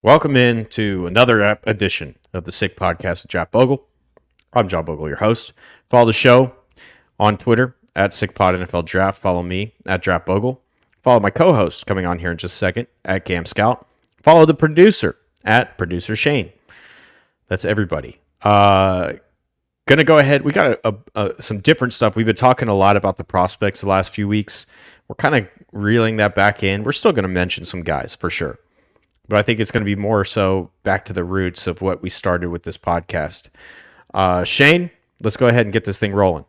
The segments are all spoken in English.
Welcome in to another edition of the Sick Podcast with Jack Bogle. I'm John Bogle, your host. Follow the show on Twitter at SickPod NFL Draft. Follow me at Draft Bogle. Follow my co-host coming on here in just a second at Gam Scout. Follow the producer at Producer Shane. That's everybody. Gonna go ahead. We got some different stuff. We've been talking a lot about the prospects the last few weeks. We're kind of reeling that back in. We're still going to mention some guys for sure. But I think it's going to be more so back to the roots of what we started with this podcast. Shane, let's go ahead and get this thing rolling.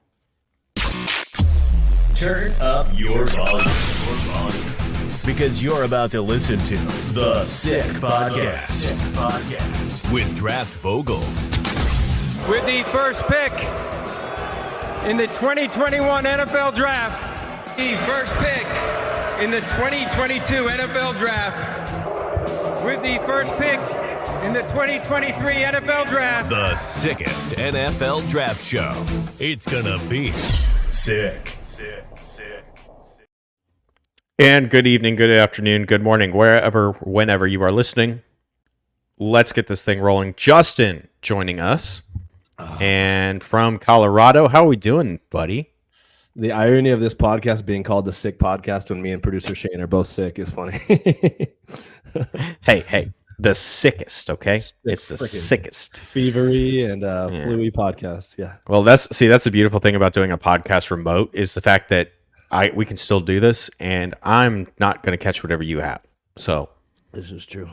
Turn up your volume. Because you're about to listen to The Sick Podcast. With Draft Vogel. With the first pick in the 2021 NFL Draft. The first pick in the 2022 NFL Draft. With the first pick in the 2023 NFL Draft. The sickest NFL Draft Show. It's gonna be sick. And good evening, good afternoon, good morning, wherever, whenever you are listening. Let's get this thing rolling. Justen joining us. And from Colorado. How are we doing, buddy? The irony of this podcast being called the Sick Podcast when me and producer Shane are both sick is funny. Hey, the sickest, okay? It's the freaking sickest. Fevery and fluey podcast. Yeah. Well, that's the beautiful thing about doing a podcast remote is the fact that we can still do this, and I'm not going to catch whatever you have. So This is true.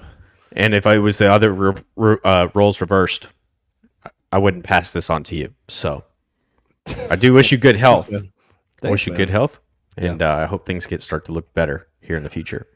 And if I was the other roles reversed, I wouldn't pass this on to you. So I do wish you good health. Thanks, wish you man. good health, and I hope things start to look better here in the future.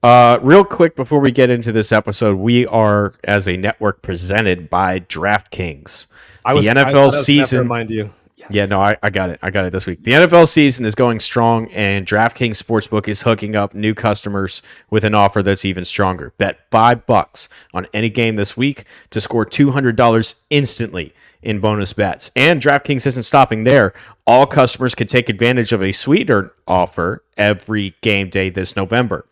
Real quick before we get into this episode, we are as a network presented by DraftKings. The NFL season. Remind you. Yes. Yeah, no, I got it. I got it this week. The NFL season is going strong, and DraftKings Sportsbook is hooking up new customers with an offer that's even stronger. Bet $5 on any game this week to score $200 instantly in bonus bets. And DraftKings isn't stopping there. All customers can take advantage of a sweeter offer every game day this November.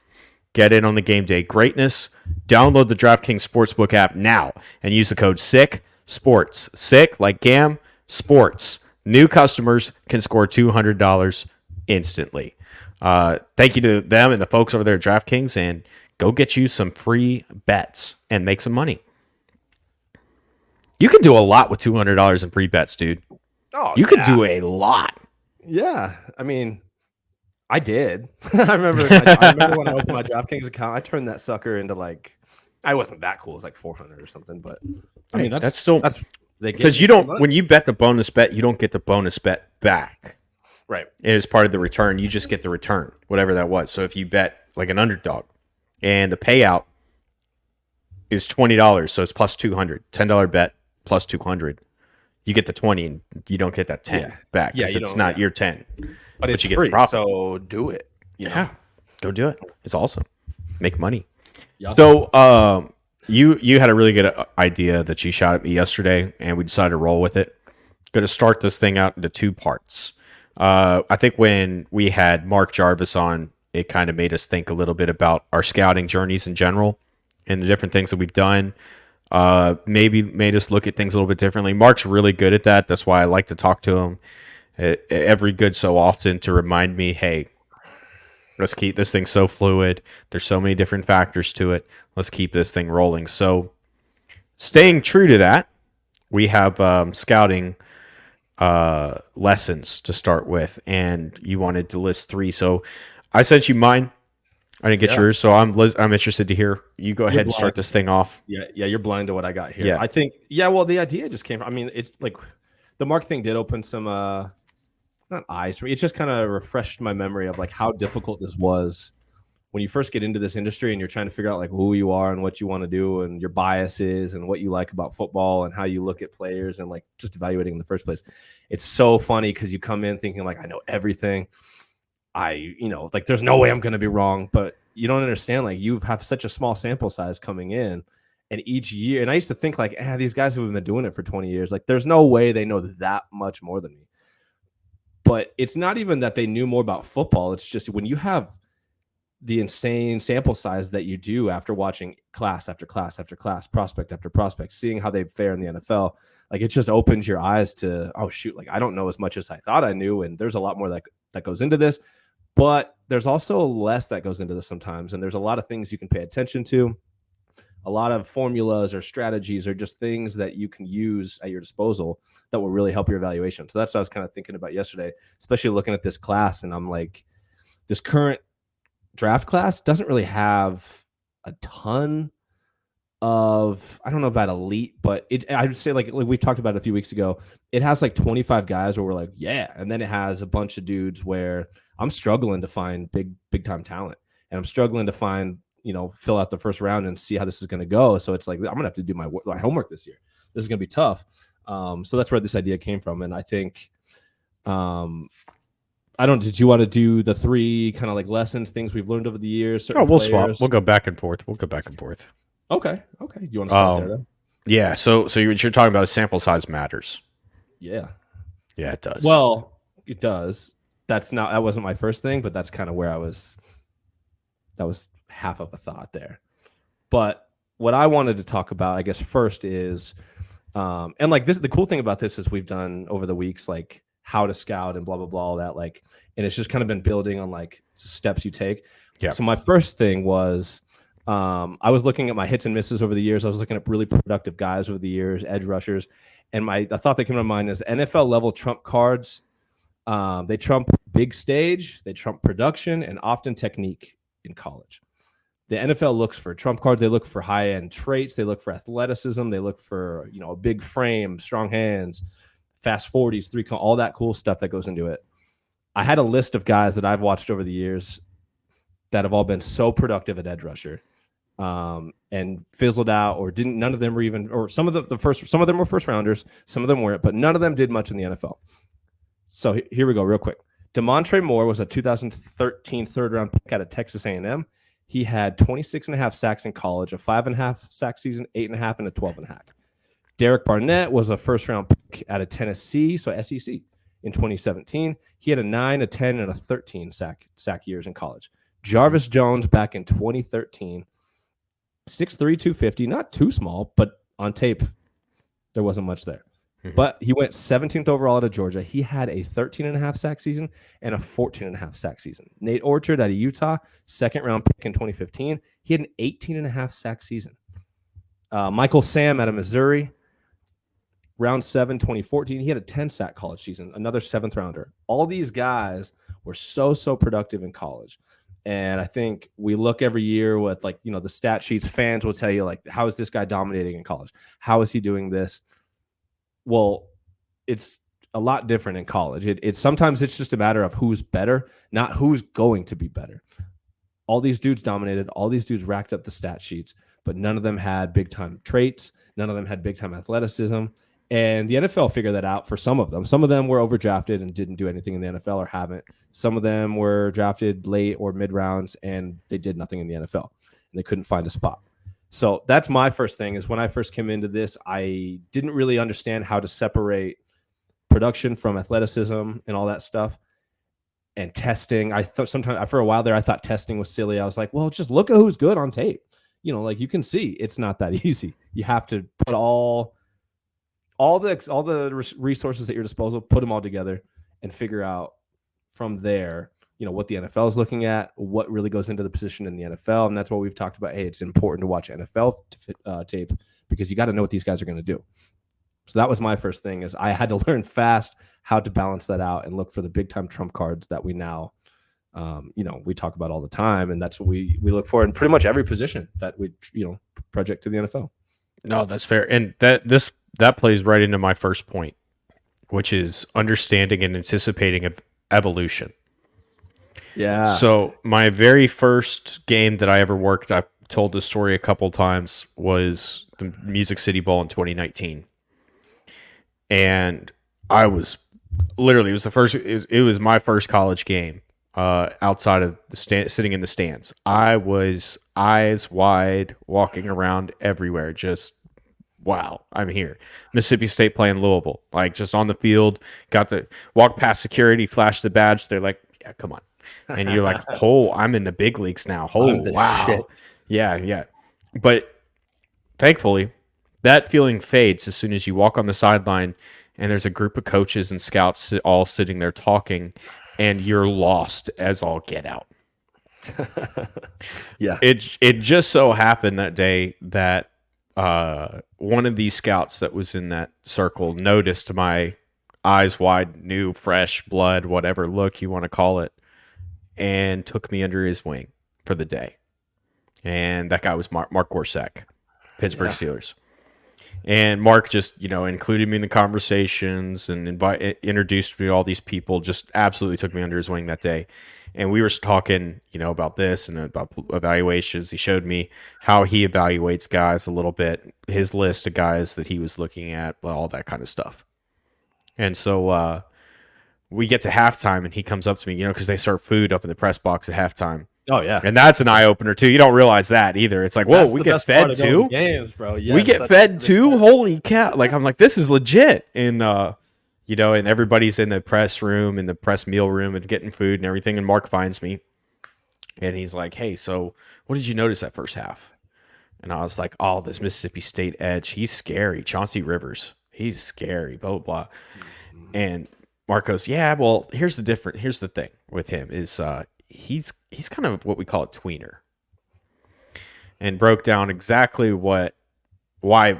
Get in on the game day greatness. Download the DraftKings Sportsbook app now and use the code SICK-SPORTS. Sick like GAM, sports. New customers can score $200 instantly. Thank you to them and the folks over there at DraftKings, and go get you some free bets and make some money. You can do a lot with $200 in free bets, dude. Oh, you could do a lot. Yeah. I mean, I did. I remember when I opened my DraftKings account, I turned that sucker into I wasn't that cool. It was like 400 or something, but I mean, that's still because you don't, when you bet the bonus bet, you don't get the bonus bet back. Right. It is part of the return. You just get the return, whatever that was. So if you bet like an underdog and the payout is $20, so it's plus 200, $10 bet plus 200, you get the 20 and you don't get that 10 back because it's not your 10. But it's you get free, the profit. so do it. Yeah, go do it. It's awesome. Make money. Yep. So you had a really good idea that you shot at me yesterday, and we decided to roll with it. Going to start this thing out into two parts. I think when we had Mark Jarvis on, it kind of made us think a little bit about our scouting journeys in general and the different things that we've done. Maybe made us look at things a little bit differently. Mark's really good at that. That's why I like to talk to him every good so often to remind me, hey, let's keep this thing so fluid. There's so many different factors to it. Let's keep this thing rolling. So staying true to that, we have scouting lessons to start with, and you wanted to list 3. So I sent you mine. I didn't get yours, so I'm interested to hear. You go ahead and start this thing off. Yeah, you're blind to what I got here. Yeah. I think, well, the idea just came from, I mean, it's like the Mark thing did open some, not eyes for me. It just kind of refreshed my memory of how difficult this was when you first get into this industry and you're trying to figure out who you are and what you want to do and your biases and what you like about football and how you look at players and just evaluating in the first place. It's so funny because you come in thinking I know everything. There's no way I'm going to be wrong, but you don't understand. You have such a small sample size coming in, and each year, and I used to think these guys who have been doing it for 20 years, there's no way they know that much more than me. But it's not even that they knew more about football. It's just when you have the insane sample size that you do after watching class after class after class, prospect after prospect, seeing how they fare in the NFL. Like, it just opens your eyes to, oh shoot, like I don't know as much as I thought I knew, and there's a lot more that goes into this, but there's also less that goes into this sometimes, and there's a lot of things you can pay attention to. A lot of formulas or strategies or just things that you can use at your disposal that will really help your evaluation. So that's what I was kind of thinking about yesterday, especially looking at this class. And I'm like, this current draft class doesn't really have a ton of, I don't know about elite, but I would say like we talked about it a few weeks ago, it has like 25 guys where we're like, yeah. And then it has a bunch of dudes where I'm struggling to find big time talent, and I'm struggling to find, fill out the first round and see how this is going to go. So it's like, I'm gonna have to do my homework this year. This is going to be tough. So that's where this idea came from. And I think, did you want to do the 3 kind of like lessons, things we've learned over the years? We'll swap. We'll go back and forth. Okay. Do you want to start there then? Yeah. So you're talking about a sample size matters. Yeah. Yeah, it does. Well, it does. That wasn't my first thing, but that's kind of where I was. That was half of a thought there. But what I wanted to talk about, I guess, first is, and like this, the cool thing about this is we've done over the weeks, like how to scout and blah, blah, blah, all that, like, and it's just kind of been building on like steps you take. Yeah. So my first thing was, I was looking at my hits and misses over the years. I was looking at really productive guys over the years, edge rushers. And the thought that came to mind is NFL level trump cards. They trump big stage, they trump production, and often technique in college. The NFL looks for trump cards. They look for high-end traits. They look for athleticism. They look for, a big frame, strong hands, fast 40s, all that cool stuff that goes into it. I had a list of guys that I've watched over the years that have all been so productive at edge rusher, and fizzled out, or didn't. None of them were even, or some of them were first rounders, some of them weren't, but none of them did much in the NFL. So here we go, real quick. Demontre Moore was a 2013 third-round pick out of Texas A&M. He had 26.5 sacks in college, a 5.5 sack season, 8.5, and a 12.5. Derek Barnett was a first-round pick out of Tennessee, so SEC, in 2017. He had a 9, a 10, and a 13 sack years in college. Jarvis Jones back in 2013, 6'3", 250, not too small, but on tape, there wasn't much there. But he went 17th overall out of Georgia. He had a 13.5 sack season and a 14.5 sack season. Nate Orchard out of Utah, second-round pick in 2015. He had an 18.5 sack season. Michael Sam out of Missouri, round 7, 2014. He had a 10-sack college season, another 7th-rounder. All these guys were so productive in college. And I think we look every year with, the stat sheets. Fans will tell you, how is this guy dominating in college? How is he doing this? Well, it's a lot different in college. Sometimes it's just a matter of who's better, not who's going to be better. All these dudes dominated. All these dudes racked up the stat sheets, but none of them had big-time traits. None of them had big-time athleticism. And the NFL figured that out for some of them. Some of them were overdrafted and didn't do anything in the NFL or haven't. Some of them were drafted late or mid-rounds, and they did nothing in the NFL, and they couldn't find a spot. So that's my first thing, is when I first came into this, I didn't really understand how to separate production from athleticism and all that stuff, and testing. I thought sometimes, for a while there, I thought testing was silly. I was like, well, just look at who's good on tape. You can see it's not that easy. You have to put all the resources at your disposal, put them all together, and figure out from there, what the NFL is looking at, what really goes into the position in the NFL. And that's what we've talked about. Hey, it's important to watch NFL tape, because you got to know what these guys are going to do. So that was my first thing, is I had to learn fast how to balance that out and look for the big time trump cards that we now, we talk about all the time. And that's what we look for in pretty much every position that we, project to the NFL. No, that's fair. And that plays right into my first point, which is understanding and anticipating of evolution. Yeah. So my very first game that I ever worked, I told this story a couple times, was the Music City Bowl in 2019. And I was literally, it was my first college game outside of the sitting in the stands. I was eyes wide, walking around everywhere, just, wow, I'm here. Mississippi State playing Louisville, just on the field, walk past security, flash the badge. They're like, yeah, come on. And you're like, oh, I'm in the big leagues now. Oh, I'm the wow. shit. Yeah, yeah. But thankfully, that feeling fades as soon as you walk on the sideline and there's a group of coaches and scouts all sitting there talking, and you're lost as all get out. Yeah. It just so happened that day that one of these scouts that was in that circle noticed my eyes wide, new, fresh blood, whatever look you want to call it, and took me under his wing for the day. And that guy was Mark Gorsak, Pittsburgh Steelers. And Mark just, included me in the conversations and introduced me to all these people, just absolutely took me under his wing that day. And we were talking, about this and about evaluations. He showed me how he evaluates guys a little bit, his list of guys that he was looking at, all that kind of stuff. And so we get to halftime, and he comes up to me, because they serve food up in the press box at halftime. Oh yeah, and that's an eye opener too. You don't realize that either. It's like, whoa, we get fed too. Games, bro. Yes, we get fed too. Holy cow! Like I'm like, this is legit. And and everybody's in the press room, in the press meal room, and getting food and everything. And Mark finds me, and he's like, hey, so what did you notice that first half? And I was like, oh, this Mississippi State edge, he's scary. Chauncey Rivers, he's scary. Blah blah blah. And Mark goes, yeah, well, here's the thing with him is he's kind of what we call a tweener, and broke down exactly why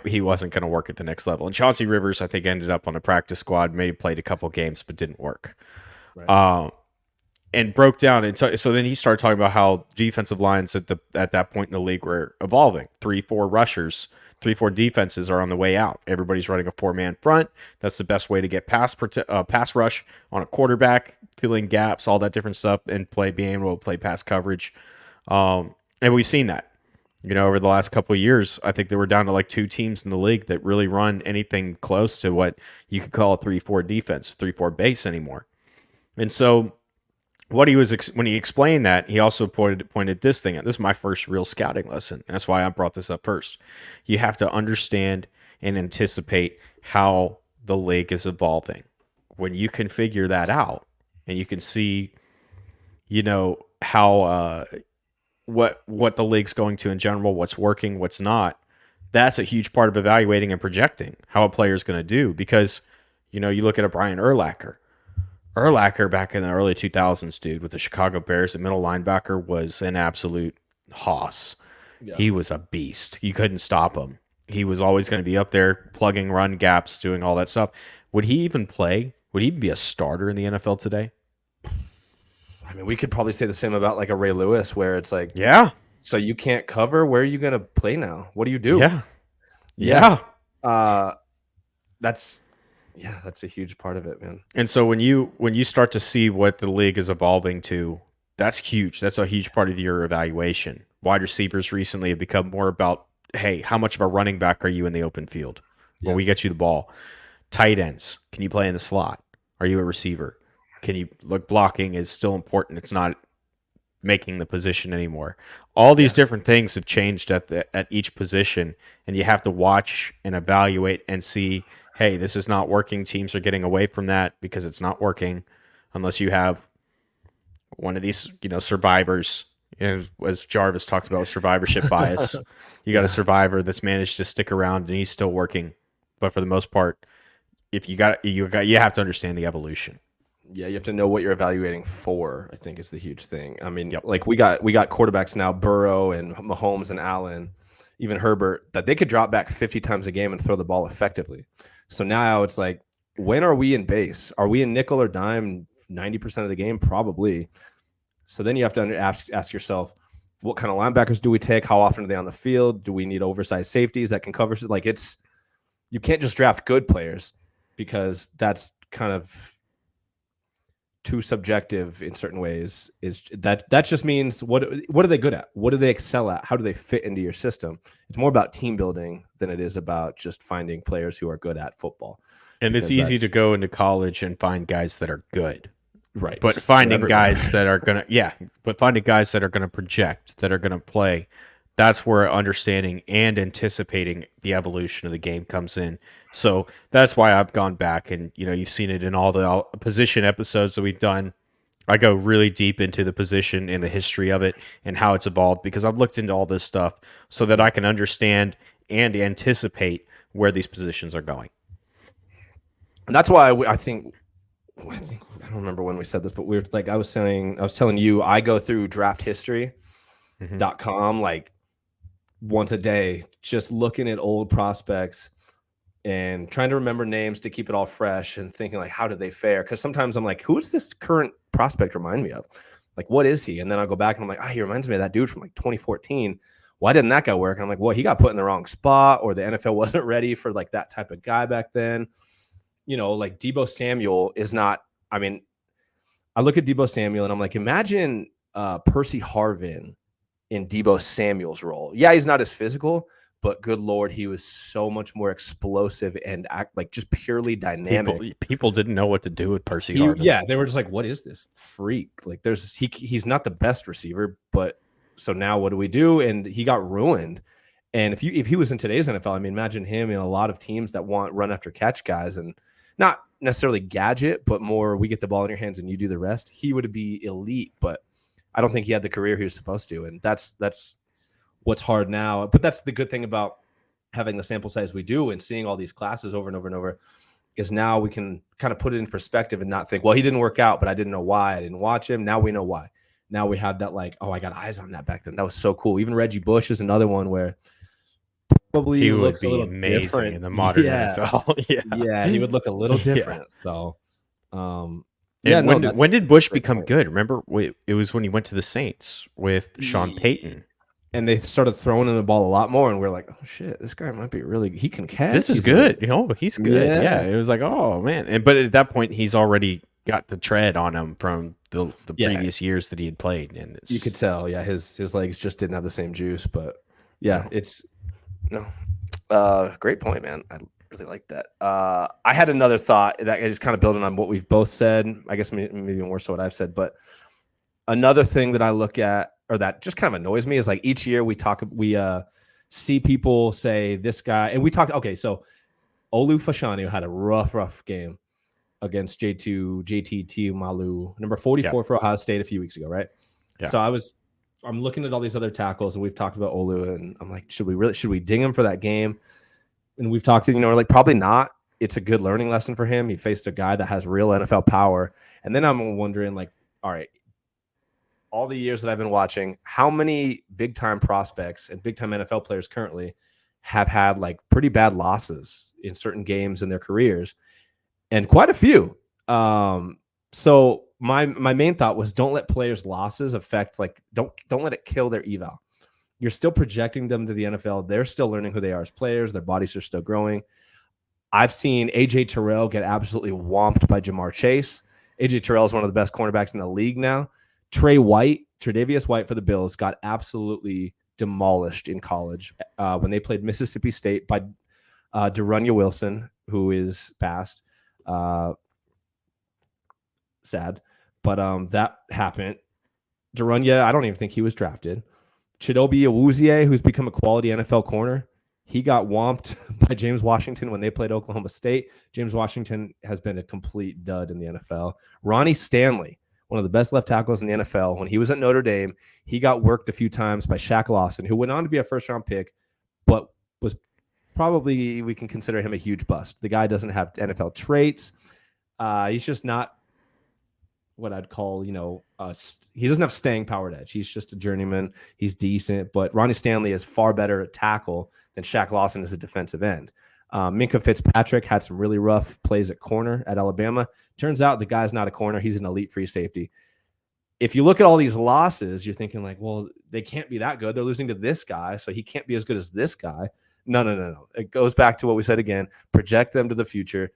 he wasn't going to work at the next level. And Chauncey Rivers, I think, ended up on a practice squad, maybe played a couple games, but didn't work. Right. And broke down. And so then he started talking about how defensive lines at that point in the league were evolving. 3-4 rushers, 3-4 defenses are on the way out. Everybody's running a 4-man front. That's the best way to get pass rush on a quarterback, filling gaps, all that different stuff, and being able to play pass coverage. And we've seen that. Over the last couple of years, I think they were down to like 2 teams in the league that really run anything close to what you could call a 3-4 defense, 3-4 base anymore. And so when he explained that, he also pointed this thing out. This is my first real scouting lesson. That's why I brought this up first. You have to understand and anticipate how the league is evolving. When you can figure that out and you can see, how what the league's going to in general, what's working, what's not, that's a huge part of evaluating and projecting how a player is going to do. Because, you look at a Brian Urlacher. Urlacher back in the early 2000s, dude, with the Chicago Bears, the middle linebacker was an absolute hoss. Yeah. He was a beast. You couldn't stop him. He was always going to be up there plugging run gaps, doing all that stuff. Would he even play? Would he even be a starter in the NFL today? I mean, we could probably say the same about like a Ray Lewis, where it's like, yeah, so you can't cover. Where are you going to play now? What do you do? Yeah. That's a huge part of it, man. And so when you start to see what the league is evolving to, that's huge. That's a huge part of your evaluation. Wide receivers recently have become more about, hey, how much of a running back are you in the open field when we get you the ball? Tight ends, can you play in the slot? Are you a receiver? Can you look? Blocking is still important. It's not making the position anymore. All these different things have changed at each position, and you have to watch and evaluate and see, hey, this is not working. Teams are getting away from that because it's not working unless you have one of these, survivors. As Jarvis talks about survivorship bias, you got a survivor that's managed to stick around and he's still working. But for the most part, if you have to understand the evolution. Yeah, you have to know what you're evaluating for, I think is the huge thing. I mean, like we got quarterbacks now, Burrow and Mahomes and Allen, even Herbert, that they could drop back 50 times a game and throw the ball effectively. So now it's like, when are we in base? Are we in nickel or dime 90% of the game? Probably. So then you have to ask yourself, what kind of linebackers do we take? How often are they on the field? Do we need oversized safeties that can cover? Like you can't just draft good players because that's kind of too subjective in certain ways. Is that just means what are they good at? What do they excel at? How do they fit into your system? It's more about team building than it is about just finding players who are good at football. And it's easy to go into college and find guys that are good. Right. But finding guys that are going to project, that are going to play, that's where understanding and anticipating the evolution of the game comes in. So that's why I've gone back and, you've seen it in all the position episodes that we've done. I go really deep into the position and the history of it and how it's evolved because I've looked into all this stuff so that I can understand and anticipate where these positions are going. And that's why I think I don't remember when we said this, but we were like, I was telling you, I go through drafthistory.com like once a day, just looking at old prospects and trying to remember names to keep it all fresh and thinking like, how did they fare? Because sometimes I'm like, who is this current prospect remind me of? Like, what is he? And then I'll go back and I'm like, he reminds me of that dude from like 2014. Why didn't that guy work? And I'm like, well, he got put in the wrong spot, or the NFL wasn't ready for like that type of guy back then. You know, like Deebo Samuel is not, I mean, I look at Deebo Samuel and I'm like, imagine Percy Harvin in Deebo Samuel's role. Yeah, he's not as physical, but good Lord, he was so much more explosive and like just purely dynamic. People didn't know what to do with Percy Harvin. Yeah, they were just like, what is this freak? Like he's not the best receiver, but so now what do we do? And he got ruined. And if he was in today's NFL, I mean, imagine him in a lot of teams that want run after catch guys and not necessarily gadget, but more we get the ball in your hands and you do the rest. He would be elite, but I don't think he had the career he was supposed to. And that's what's hard now. But that's the good thing about having the sample size we do and seeing all these classes over and over and over is now we can kind of put it in perspective and not think, well, he didn't work out, but I didn't know why. I didn't watch him. Now we know why. Now we have that like, oh, I got eyes on that back then. That was so cool. Even Reggie Bush is another one where probably he looks would be a little amazing different in the modern NFL. Yeah, he would look a little different. So, when did Bush become good? Remember, it was when he went to the Saints with Sean Payton. And they started throwing in the ball a lot more, and we're like, "Oh shit, this guy might be he can catch. This is good. He's good. Yeah. It was like, oh man, but at that point, he's already got the tread on him from the previous years that he had played, and you could tell. Yeah, his legs just didn't have the same juice, but it's great point, man. I really like that. I had another thought that I just kind of building on what we've both said. I guess maybe more so what I've said, but another thing that I look at or that just kind of annoys me is like each year we see people say this guy, and we talked. Okay, so Olu Fashanu had a rough game against JT Tuimalu, number 44 for Ohio State a few weeks ago, right? Yeah. So I'm looking at all these other tackles, and we've talked about Olu, and I'm like, should we ding him for that game? And we've talked to, we're like, probably not. It's a good learning lesson for him. He faced a guy that has real NFL power. And then I'm wondering, like, all right, all the years that I've been watching, how many big-time prospects and big-time NFL players currently have had, like, pretty bad losses in certain games in their careers? And quite a few. So my main thought was don't let players' losses affect, like, don't let it kill their eval. You're still projecting them to the NFL. They're still learning who they are as players. Their bodies are still growing. I've seen A.J. Terrell get absolutely whomped by Jamar Chase. A.J. Terrell is one of the best cornerbacks in the league now. Tre'Davious White for the Bills got absolutely demolished in college when they played Mississippi State by De'Runnya Wilson, who is past. Sad. But that happened. De'Runnya, I don't even think he was drafted. Chidobe Awuzie, who's become a quality NFL corner, he got whomped by James Washington when they played Oklahoma State. James Washington has been a complete dud in the NFL. Ronnie Stanley, one of the best left tackles in the NFL, when he was at Notre Dame, he got worked a few times by Shaq Lawson, who went on to be a first-round pick, but was probably, we can consider him a huge bust. The guy doesn't have NFL traits. He's just not what I'd call, he doesn't have staying power edge. He's just a journeyman. He's decent, but Ronnie Stanley is far better at tackle than Shaq Lawson is a defensive end. Minkah Fitzpatrick had some really rough plays at corner at Alabama. Turns out the guy's not a corner. He's an elite free safety. If you look at all these losses, you're thinking like, well, they can't be that good. They're losing to this guy, so he can't be as good as this guy. No. It goes back to what we said again. Project them to the future.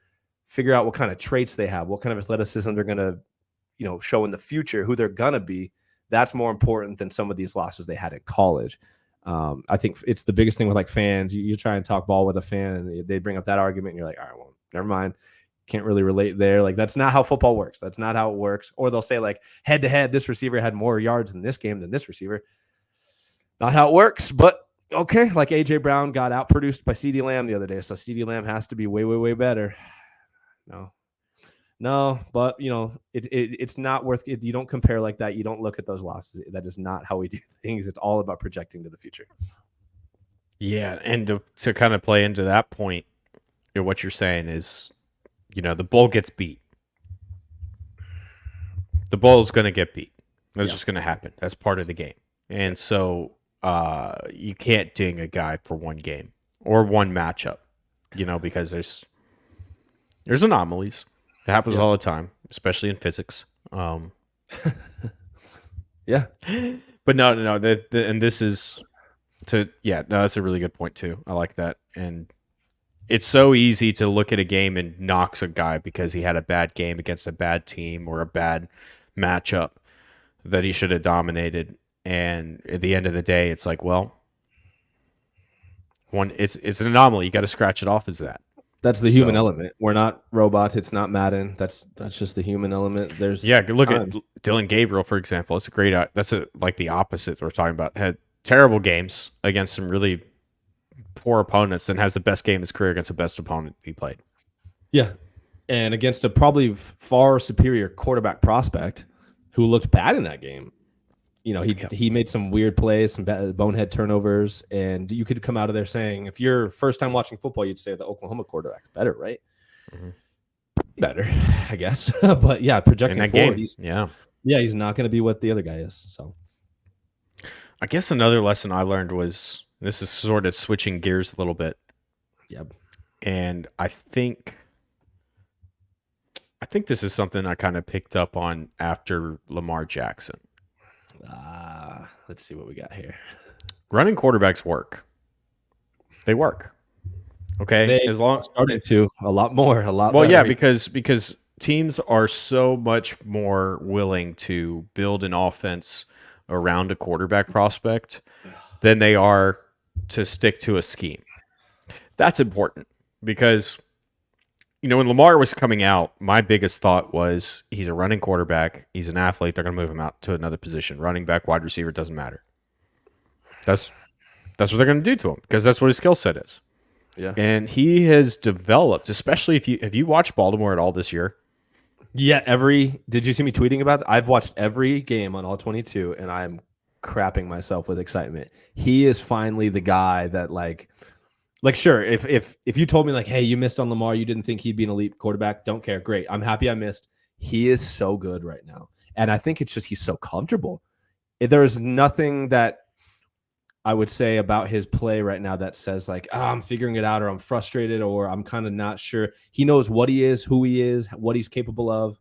Figure out what kind of traits they have, what kind of athleticism they're going to show in the future, who they're going to be. That's more important than some of these losses they had in college. I think it's the biggest thing with like fans. You try and talk ball with a fan and they bring up that argument and you're like, all right, well, never mind. Can't really relate there. Like, that's not how football works. That's not how it works. Or they'll say like head to head, this receiver had more yards in this game than this receiver. Not how it works, but okay. Like AJ Brown got outproduced by CeeDee Lamb the other day. So CeeDee Lamb has to be way, way, way better. No. No, but it's not worth it. You don't compare like that. You don't look at those losses. That is not how we do things. It's all about projecting to the future. Yeah, and to kind of play into that point, what you're saying is, the bull gets beat. The bull is going to get beat. That's just going to happen. That's part of the game. And so you can't ding a guy for one game or one matchup, because there's anomalies. It happens all the time, especially in physics. Yeah. But no. And this is that's a really good point too. I like that. And it's so easy to look at a game and knocks a guy because he had a bad game against a bad team or a bad matchup that he should have dominated. And at the end of the day, it's like, well, it's an anomaly. You got to scratch it off as that. That's the human element. We're not robots. It's not Madden. That's just the human element. Look at Dylan Gabriel, for example. It's a great. That's like the opposite we're talking about. Had terrible games against some really poor opponents, and has the best game of his career against the best opponent he played. Yeah, and against a probably far superior quarterback prospect who looked bad in that game. He made some weird plays, some bonehead turnovers, and you could come out of there saying, if you're first time watching football, you'd say the Oklahoma quarterback's better, right? Mm-hmm. Better, I guess. But yeah, projecting forward, he's not going to be what the other guy is. So, I guess another lesson I learned was, this is sort of switching gears a little bit. Yep. And I think this is something I kind of picked up on after Lamar Jackson. Let's see what we got here. Running quarterbacks work. They work. Okay, as long started to a lot more. Well, better. Yeah, because teams are so much more willing to build an offense around a quarterback prospect than they are to stick to a scheme. That's important because, when Lamar was coming out, my biggest thought was, he's a running quarterback. He's an athlete. They're going to move him out to another position. Running back, wide receiver, doesn't matter. That's what they're going to do to him because that's what his skill set is. Yeah. And he has developed, especially if you watched Baltimore at all this year. Yeah. Did you see me tweeting about it? I've watched every game on all 22, and I'm crapping myself with excitement. He is finally the guy that like sure, if you told me hey, you missed on Lamar, you didn't think he'd be an elite quarterback, don't care. Great. I'm happy I missed. He is so good right now. And I think it's just he's so comfortable. There's nothing that I would say about his play right now that says I'm figuring it out, or I'm frustrated, or I'm kind of not sure. He knows what he is, who he is, what he's capable of.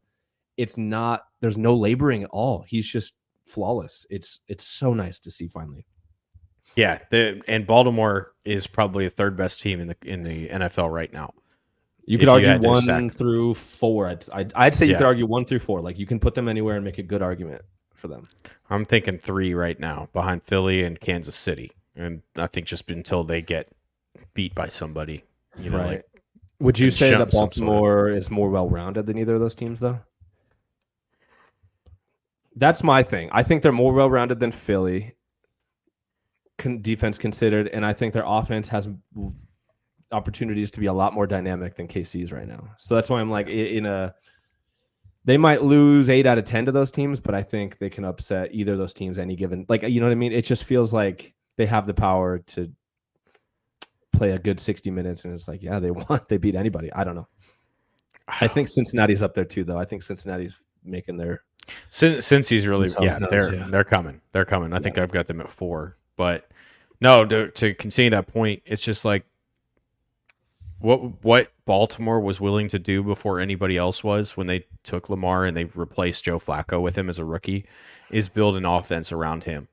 There's no laboring at all. He's just flawless. It's so nice to see finally. Yeah, and Baltimore is probably the third best team in the NFL right now. You could argue 1 through 4. I'd say you could argue 1 through 4. You can put them anywhere and make a good argument for them. I'm thinking 3 right now, behind Philly and Kansas City, and I think just until they get beat by somebody, right. Would you say that Baltimore is more well-rounded than either of those teams, though? That's my thing. I think they're more well-rounded than Philly, defense considered, and I think their offense has opportunities to be a lot more dynamic than KC's right now. So that's why I'm they might lose 8 out of 10 to those teams, but I think they can upset either of those teams any given. You know what I mean? It just feels like they have the power to play a good 60 minutes, and it's they beat anybody. I don't know. I think Cincinnati's up there too, though. I think Cincinnati's making their since he's really they're coming. They're coming. I think I've got them at 4. But no, to continue that point, it's just what Baltimore was willing to do before anybody else was when they took Lamar and they replaced Joe Flacco with him as a rookie is build an offense around him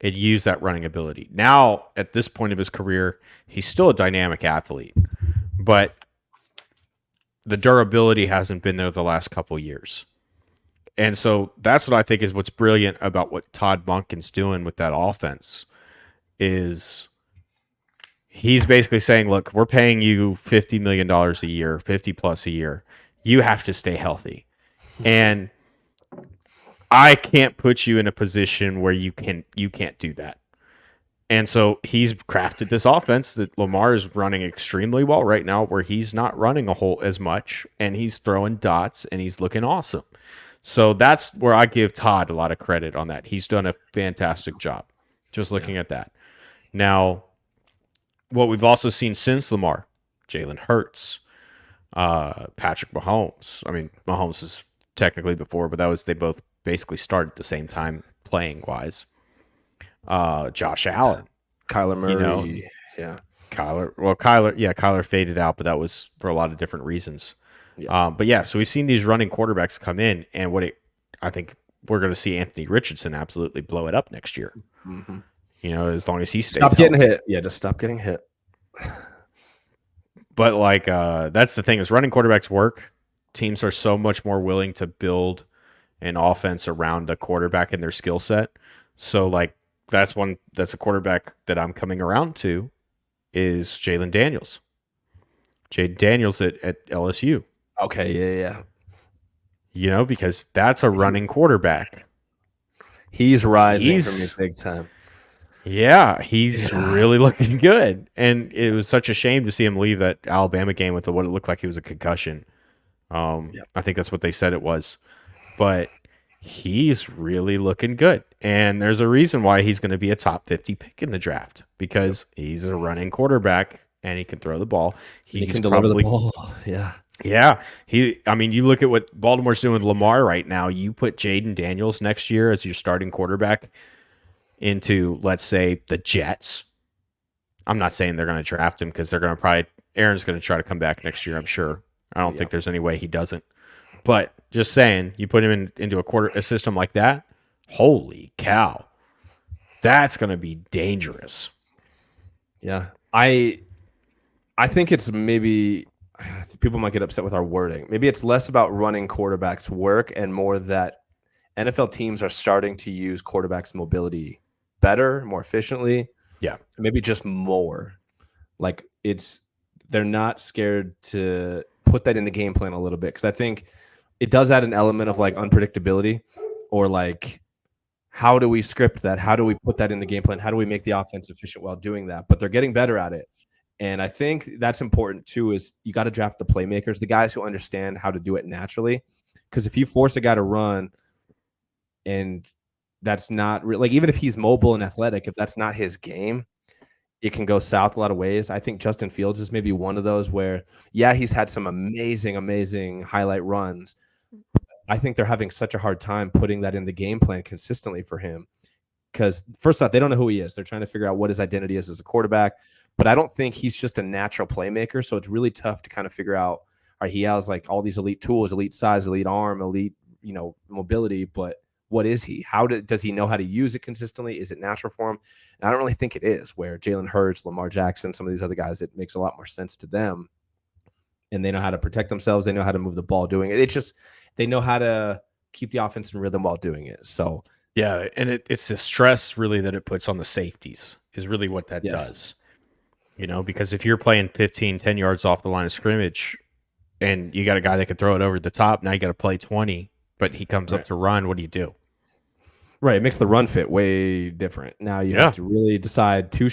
and use that running ability. Now, at this point of his career, he's still a dynamic athlete, but the durability hasn't been there the last couple of years. And so that's what I think is what's brilliant about what Todd Monken's doing with that offense is he's basically saying, look, we're paying you $50 million a year, 50 plus a year. You have to stay healthy. And I can't put you in a position where you can't do that. And so he's crafted this offense that Lamar is running extremely well right now, where he's not running a whole as much, and he's throwing dots, and he's looking awesome. So that's where I give Todd a lot of credit on that. He's done a fantastic job just looking at that. Now, what we've also seen since Lamar, Jalen Hurts, Patrick Mahomes. I mean, Mahomes is technically before, but they both basically started at the same time playing wise. Josh Allen, Kyler Murray, Kyler faded out, but that was for a lot of different reasons. But yeah, so we've seen these running quarterbacks come in, and I think we're going to see Anthony Richardson absolutely blow it up next year. Mm-hmm. As long as he stays stop getting hit. Yeah, just stop getting hit. But that's the thing is running quarterbacks work. Teams are so much more willing to build an offense around a quarterback and their skill set. So that's a quarterback that I'm coming around to is Jayden Daniels. Jayden Daniels at LSU. Okay, yeah. Because that's a running quarterback. He's rising for me big time. Yeah, he's really looking good. And it was such a shame to see him leave that Alabama game with what it looked like he was a concussion. I think that's what they said it was. But he's really looking good. And there's a reason why he's going to be a top 50 pick in the draft, because he's a running quarterback and he can throw the ball. He can deliver the ball. Yeah. Yeah. You look at what Baltimore's doing with Lamar right now. You put Jayden Daniels next year as your starting quarterback into, let's say, the Jets. I'm not saying they're going to draft him, because they're going to Aaron's going to try to come back next year, I'm sure. I don't think there's any way he doesn't. But just saying, you put him into a system like that, holy cow. That's going to be dangerous. Yeah. I think it's maybe people might get upset with our wording. Maybe it's less about running quarterbacks work and more that NFL teams are starting to use quarterbacks' mobility better, more efficiently. Yeah. Maybe just more. They're not scared to put that in the game plan a little bit, because I think it does add an element of unpredictability, or how do we script that? How do we put that in the game plan? How do we make the offense efficient while doing that? But they're getting better at it. And I think that's important too, is you got to draft the playmakers, the guys who understand how to do it naturally. Because if you force a guy to run and that's not even if he's mobile and athletic, if that's not his game, it can go south a lot of ways. I think Justin Fields is maybe one of those where, he's had some amazing highlight runs. I think they're having such a hard time putting that in the game plan consistently for him, because first off, they don't know who he is. They're trying to figure out what his identity is as a quarterback, but I don't think he's just a natural playmaker. So it's really tough to kind of figure out, all right, he has all these elite tools, elite size, elite arm, elite, mobility, but what is he? Does he know how to use it consistently? Is it natural for him? And I don't really think it is, where Jalen Hurts, Lamar Jackson, some of these other guys, it makes a lot more sense to them. And they know how to protect themselves. They know how to move the ball doing it. It's just, they know how to keep the offense in rhythm while doing it. So, yeah. And it's the stress really that it puts on the safeties is really what that does. Because if you're playing 10 yards off the line of scrimmage and you got a guy that can throw it over the top, now you got to play 20, but he comes up to run. What do you do? Right. It makes the run fit way different. Now you have to really decide too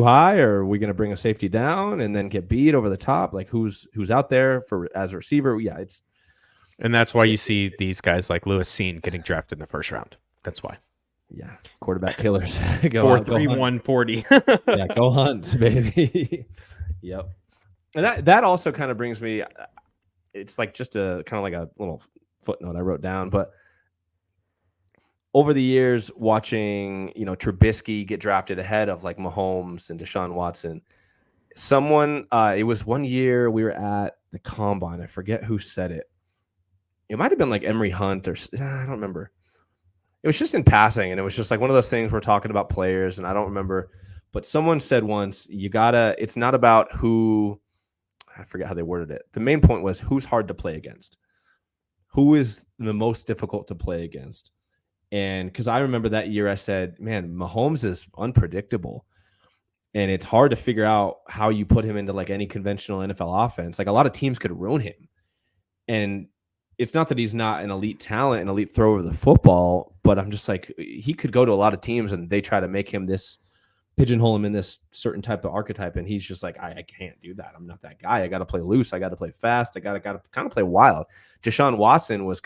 high, or are we going to bring a safety down and then get beat over the top? Who's out there as a receiver? Yeah. And that's why you see these guys like Lewis Seen getting drafted in the first round. That's why. Yeah. Quarterback killers. 4.3, 140. Yeah. Go hunt, baby. Yep. And that also kind of brings me, it's just a kind of a little footnote I wrote down, but over the years, watching, Trubisky get drafted ahead of Mahomes and Deshaun Watson, it was one year we were at the Combine. I forget who said it. It might have been Emory Hunt, or I don't remember. It was just in passing, and it was just one of those things we're talking about players, and I don't remember. But someone said once, it's not about who, I forget how they worded it. The main point was who's hard to play against. Who is the most difficult to play against? And because I remember that year I said, man, Mahomes is unpredictable. And it's hard to figure out how you put him into any conventional NFL offense. A lot of teams could ruin him. And it's not that he's not an elite talent, an elite thrower of the football, but I'm just he could go to a lot of teams and they try to make him this pigeonhole him in this certain type of archetype, and he's just like, I can't do that. I'm not that guy. I got to play loose. I got to play fast. I got to kind of play wild. Deshaun Watson was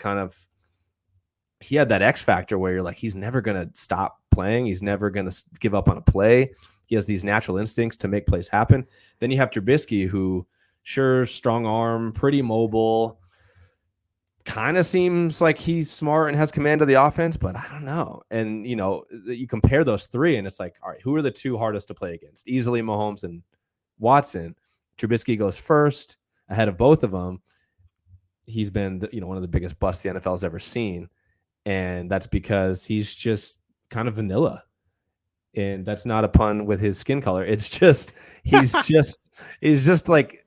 he had that X factor where you're like, he's never going to stop playing. He's never going to give up on a play. He has these natural instincts to make plays happen. Then you have Trubisky, who sure, strong arm, pretty mobile, kind of seems like he's smart and has command of the offense, but I don't know. And, you compare those three and it's like, all right, who are the two hardest to play against? Easily Mahomes and Watson. Trubisky goes first ahead of both of them. He's been, one of the biggest busts the NFL's ever seen. And that's because he's just kind of vanilla. And that's not a pun with his skin color. It's just, he's just like,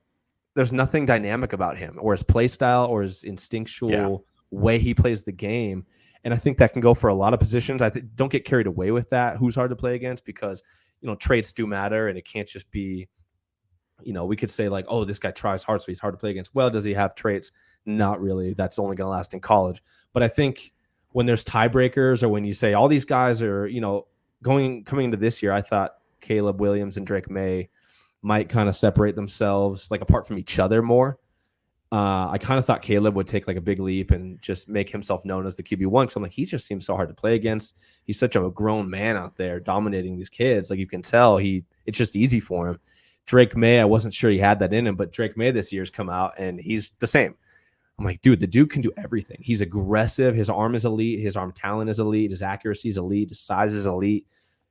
there's nothing dynamic about him or his play style or his instinctual way he plays the game. And I think that can go for a lot of positions. Don't get carried away with that. Who's hard to play against, because, traits do matter, and it can't just be, we could say like, oh, this guy tries hard, so he's hard to play against. Well, does he have traits? Not really. That's only going to last in college. But I think when there's tiebreakers, or when you say all these guys are, coming into this year, I thought Caleb Williams and Drake May might kind of separate themselves like apart from each other more. I kind of thought Caleb would take like a big leap and just make himself known as the QB1. Cause I'm like, he just seems so hard to play against. He's such a grown man out there dominating these kids. Like you can tell it's just easy for him. Drake May, I wasn't sure he had that in him, but Drake May this year's come out and he's the same. I'm like, dude, the dude can do everything. He's aggressive. His arm is elite. His arm talent is elite. His accuracy is elite. His size is elite.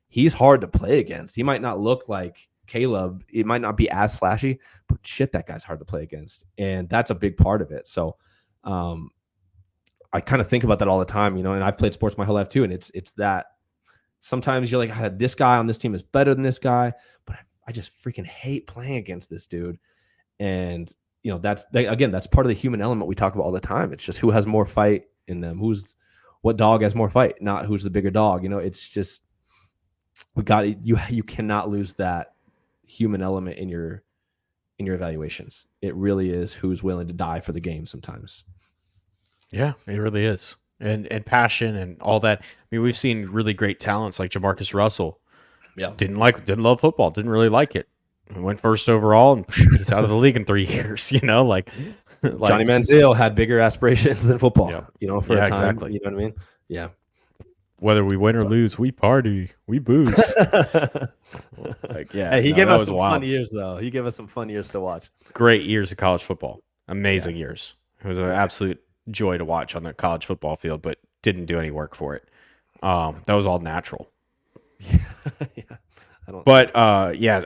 He's hard to play against. He might not look like Caleb, it might not be as flashy, but shit, that guy's hard to play against. And that's a big part of it. So I kind of think about that all the time, and I've played sports my whole life too. And it's that sometimes you're like, this guy on this team is better than this guy, but I just freaking hate playing against this dude. And, that's part of the human element we talk about all the time. It's just who has more fight in them, what dog has more fight, not who's the bigger dog. It's just, you cannot lose that human element in your evaluations. It really is who's willing to die for the game sometimes. Yeah, it really is. And passion and all that. I mean, we've seen really great talents like Jamarcus Russell. Yeah. Didn't love football, didn't really like it. Went first overall and he's out of the league in 3 years, like Johnny Manziel had bigger aaspirations than football, for a time. Exactly. You know what I mean? Yeah. Whether we win or lose, we party, we booze. Hey, he gave us some fun years, though. He gave us some fun years to watch. Great years of college football. Amazing years. It was an absolute joy to watch on the college football field, but didn't do any work for it. That was all natural. Yeah.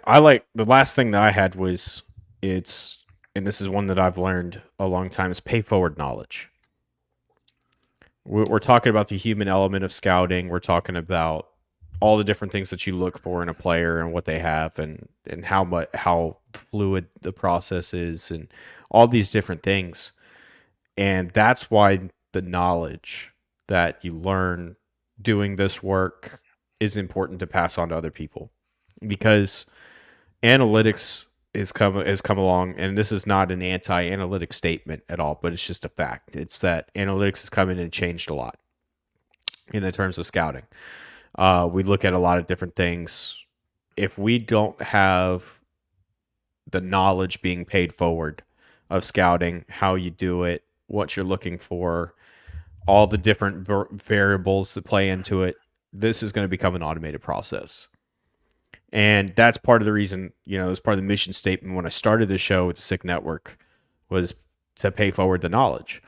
I like the last thing that I had was and this is one that I've learned a long time, is pay forward knowledge. We're talking about the human element of scouting. We're talking about all the different things that you look for in a player and what they have and how fluid the process is and all these different things. And that's why the knowledge that you learn doing this work is important to pass on to other people, because analytics has come along, and this is not an anti-analytic statement at all, but it's just a fact. It's that analytics has come in and changed a lot in the terms of scouting. We look at a lot of different things. If we don't have the knowledge being paid forward of scouting, how you do it, what you're looking for, all the different variables that play into it, this is going to become an automated process. And that's part of the reason, it was part of the mission statement when I started the show with the Sick Network, was to pay forward the knowledge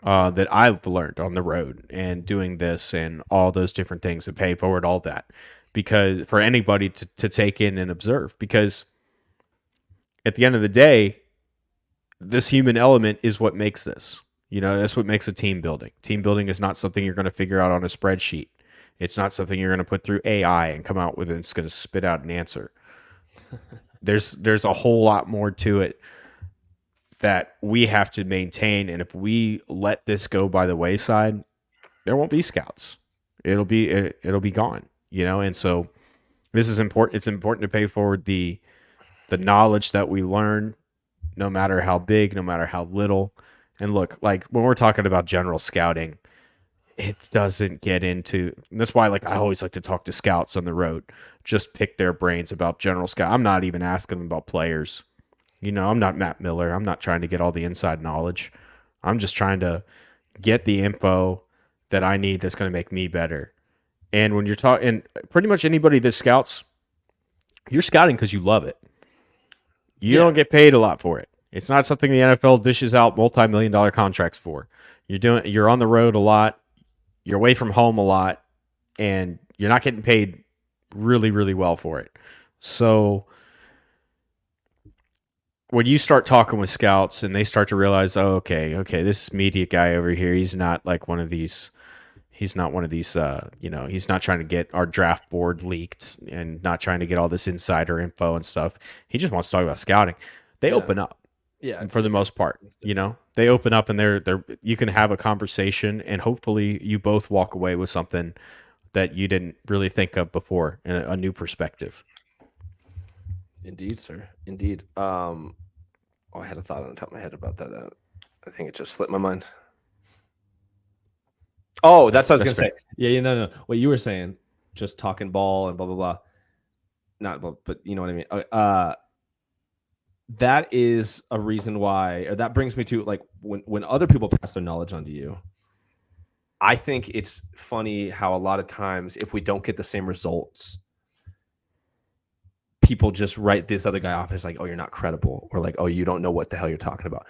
that I've learned on the road and doing this and all those different things, and pay forward all that, because for anybody to take in and observe, because at the end of the day, this human element is what makes this. That's what makes a team building. Team building is not something you're going to figure out on a spreadsheet. It's not something you're going to put through AI and come out with, and it's going to spit out an answer. There's a whole lot more to it that we have to maintain, and if we let this go by the wayside, there won't be scouts. It'll be gone, And so this is important. It's important to pay forward the knowledge that we learn, no matter how big, no matter how little. And look, like when we're talking about general scouting, it doesn't get into. And that's why, like, I always like to talk to scouts on the road, just pick their brains about general scout. I'm not even asking them about players. I'm not Matt Miller. I'm not trying to get all the inside knowledge. I'm just trying to get the info that I need that's going to make me better. And when you're talking, pretty much anybody that scouts, you're scouting because you love it. You don't get paid a lot for it. It's not something the NFL dishes out multi-million-dollar contracts for. You're on the road a lot. You're away from home a lot, and you're not getting paid really, really well for it. So when you start talking with scouts and they start to realize, oh, okay, this media guy over here, he's not like one of these. He's not one of these. He's not trying to get our draft board leaked and not trying to get all this insider info and stuff. He just wants to talk about scouting. They open up. Yeah, for the most part, they open up and they're you can have a conversation and hopefully you both walk away with something that you didn't really think of before and a new perspective. Indeed, sir. Indeed. I had a thought on the top of my head about that. I think it just slipped my mind. Oh, that's what I was going to say. Yeah, no. What you were saying, just talking ball and blah, blah, blah. Not, but you know what I mean? That is a reason why, or that brings me to, like, when other people pass their knowledge onto you, I think it's funny how a lot of times if we don't get the same results, people just write this other guy off as like, oh, you're not credible, or like, oh, you don't know what the hell you're talking about.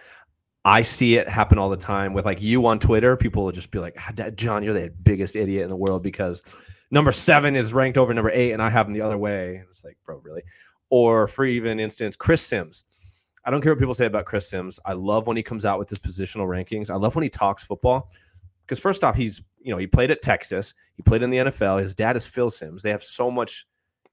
I see it happen all the time with, like, you on Twitter. People will just be like, John, you're the biggest idiot in the world because number 7 is ranked over number 8 and I have them the other way. And it's like, bro, really? Or for even instance, Chris Sims. I don't care what people say about Chris Sims. I love when he comes out with his positional rankings. I love when he talks football because first off, he played at Texas. He played in the NFL. His dad is Phil Sims. They have so much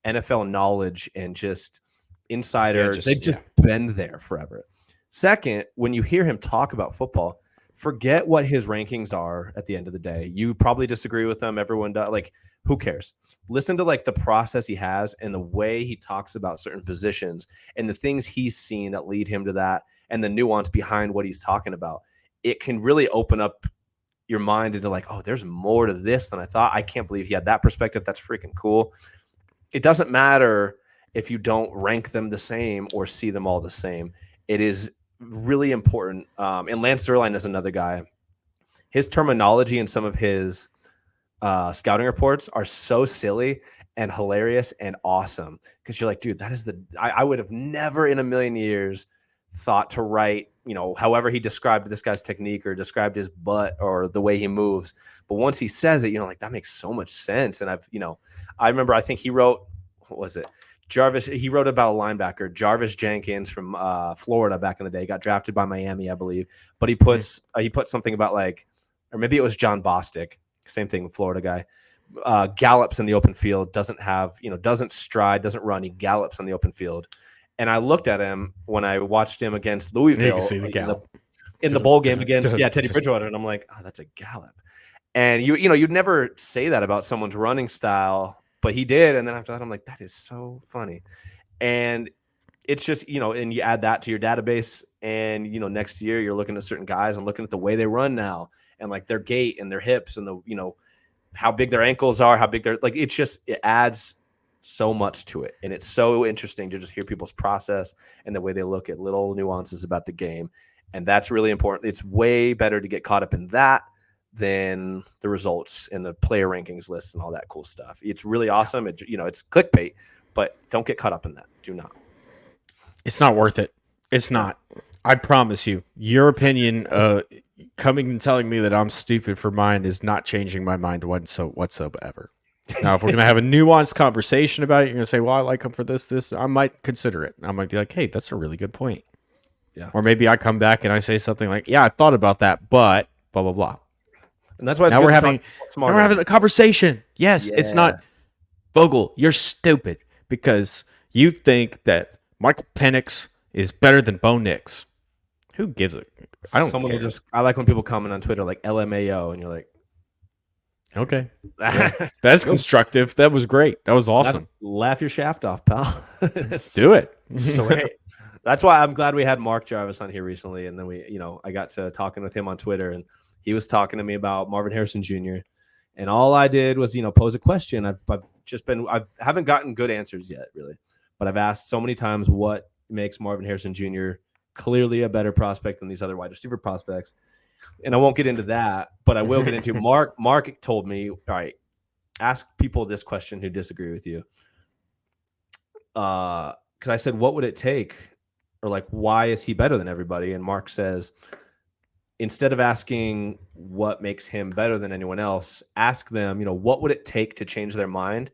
NFL knowledge and just insider. They've just been there forever. Second, when you hear him talk about football, forget what his rankings are at the end of the day. You probably disagree with them. Everyone does. Like, who cares? Listen to, like, the process he has and the way he talks about certain positions and the things he's seen that lead him to that and the nuance behind what he's talking about. It can really open up your mind into, like, oh, there's more to this than I thought. I can't believe he had that perspective. That's freaking cool. It doesn't matter if you don't rank them the same or see them all the same. It is really important. And Lance Zierlein is another guy. His terminology and some of his scouting reports are so silly and hilarious and awesome because you're like, dude, that is I would have never in a million years thought to write, however he described this guy's technique or described his butt or the way he moves. But once he says it, like, that makes so much sense. And I remember, I think he wrote, what was it? He wrote about a linebacker, Jarvis Jenkins from Florida back in the day, got drafted by Miami, I believe. But he put something about, like, or maybe it was John Bostic, same thing, Florida guy, gallops in the open field, doesn't stride, doesn't run. He gallops on the open field. And I looked at him when I watched him against Louisville in the bowl game against Teddy Bridgewater, and I'm like, oh, that's a gallop. And you'd never say that about someone's running style, but he did. And then after that, I'm like, that is so funny. And it's just, and you add that to your database, and next year you're looking at certain guys and looking at the way they run now, and like their gait and their hips and the how big their ankles are, how big they're, like, it adds so much to it. And it's so interesting to just hear people's process and the way they look at little nuances about the game. And that's really important. It's way better to get caught up in that than the results and the player rankings list and all that cool stuff. It's really awesome. It's clickbait, but don't get caught up in that. Do not. It's not worth it. It's not. I promise you. Your opinion, coming and telling me that I'm stupid for mine is not changing my mind whatsoever. Now, if we're going to have a nuanced conversation about it, you're going to say, well, I like him for this. I might consider it. I might be like, hey, that's a really good point. Yeah. Or maybe I come back and I say something like, yeah, I thought about that, but blah, blah, blah. And that's why now we're having a conversation. Yes, It's not, Vogel, you're stupid because you think that Michael Penix is better than Bo Nix. Who gives it? I don't care. I like when people comment on Twitter like LMAO, and you're like, okay. That's constructive. That was great. That was awesome. Laugh your shaft off, pal. Do it. Sweet. That's why I'm glad we had Mark Jarvis on here recently. And then I got to talking with him on Twitter, and he was talking to me about Marvin Harrison Jr. And all I did was, pose a question. I haven't gotten good answers yet, really, but I've asked so many times what makes Marvin Harrison Jr. clearly a better prospect than these other wide receiver prospects. And I won't get into that, but I will get into Mark. Mark told me, all right, ask people this question who disagree with you. Because I said, what would it take? Or like, why is he better than everybody? And Mark says, instead of asking what makes him better than anyone else, ask them, what would it take to change their mind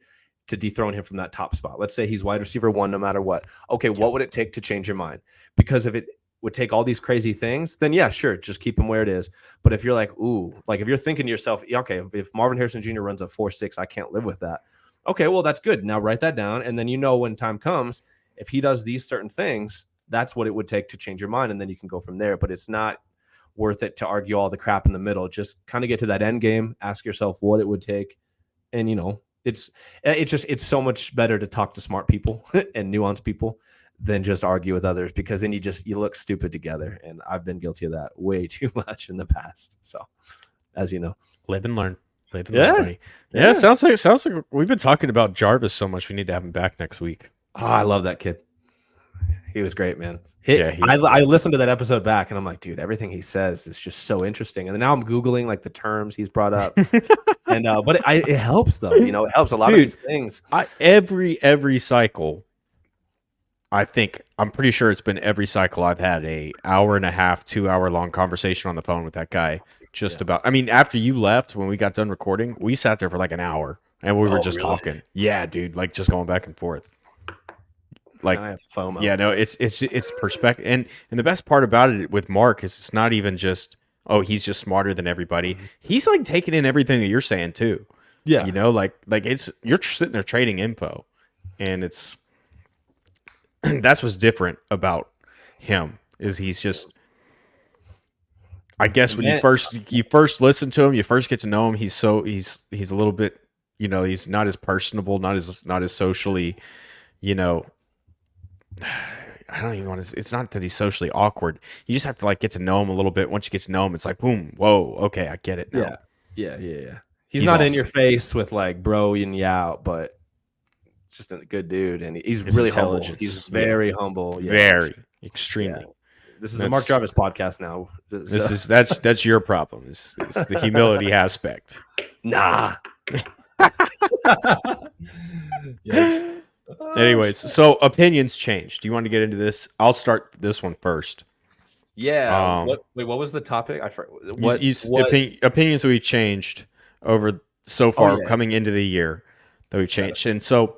to dethrone him from that top spot? Let's say he's wide receiver 1 no matter what. Okay, what would it take to change your mind? Because if it would take all these crazy things, then yeah, sure, just keep him where it is. But if you're like, ooh, like if you're thinking to yourself, okay, if Marvin Harrison Jr. runs a 4.6, I can't live with that. Okay, well, that's good. Now write that down. And then when time comes, if he does these certain things, that's what it would take to change your mind. And then you can go from there. But it's not worth it to argue all the crap in the middle. Just kind of get to that end game, ask yourself what it would take. And, it's so much better to talk to smart people and nuanced people than just argue with others, because then you look stupid together. And I've been guilty of that way too much in the past. So, as you know, live and learn. Yeah. Yeah. Sounds like we've been talking about Jarvis so much. We need to have him back next week. Oh, I love that kid. He was great, man. Yeah, I listened to that episode back, and I'm like, dude, everything he says is just so interesting. And then now I'm Googling like the terms he's brought up. And but it helps though. It helps a lot of these things. Every cycle, I'm pretty sure it's been every cycle I've had a hour and a half, 2 hour long conversation on the phone with that guy. After you left, when we got done recording, we sat there for like an hour and we were just talking. Yeah, dude, like just going back and forth. Like, I have FOMO. Yeah, no, it's perspective, and the best part about it with Mark is it's not even just he's just smarter than everybody. He's like taking in everything that you're saying too. Yeah, like it's you're sitting there trading info, and it's that's what's different about him is he's just. I guess when you first listen to him, you first get to know him. He's a little bit, he's not as personable, not as socially, I don't even want to. It's not that he's socially awkward. You just have to like get to know him a little bit. Once you get to know him, it's like boom, whoa, okay, I get it now. Yeah. He's not awesome. In your face with like bro and but just a good dude, and he's really intelligent. Humble. He's very humble. Yeah. Very extremely. Yeah. This is a Mark Jarvis podcast now. That's your problem. It's the humility aspect. Nah. Yes. Anyways, so opinions changed. Do you want to get into this? I'll start this one first. Yeah. What was the topic? I forgot. Opinions that we changed over so far coming into the year that we changed. And so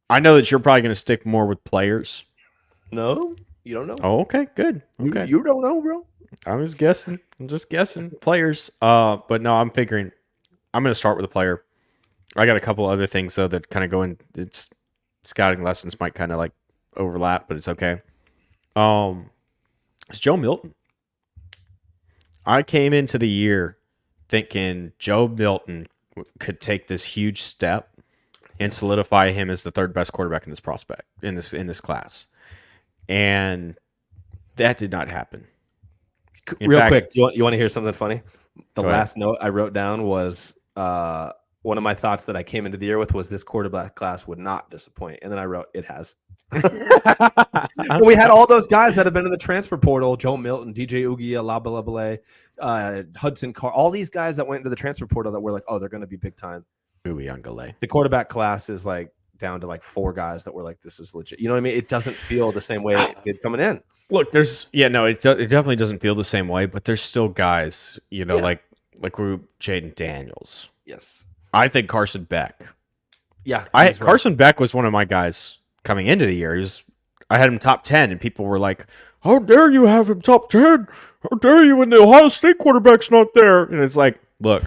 I know that you're probably going to stick more with players. No, you don't know. Oh, okay, good. Okay. You don't know, bro. I'm just guessing. Players. But no, I'm figuring I'm going to start with a player. I got a couple other things though that kind of go in. It's scouting lessons might kind of like overlap, but it's okay. It's Joe Milton. I came into the year thinking Joe Milton could take this huge step and solidify him as the third best quarterback in this class, and that did not happen. Real quick, do you want to hear something funny? The last note I wrote down was one of my thoughts that I came into the year with was this quarterback class would not disappoint. And then I wrote, it has. We had all those guys that have been in the transfer portal, Joe Milton, DJ Ugia, Labalabale, Hudson Carr, all these guys that went into the transfer portal that were like, oh, they're going to be big time. The quarterback class is like down to like 4 guys that were like, this is legit. You know what I mean? It doesn't feel the same way it did coming in. Look, it definitely doesn't feel the same way, but there's still guys, like Jayden Daniels. Yes. I think Carson Beck. Yeah. Carson Beck was one of my guys coming into the year. I had him top 10, and people were like, how dare you have him top 10? How dare you when the Ohio State quarterback's not there? And it's like, look.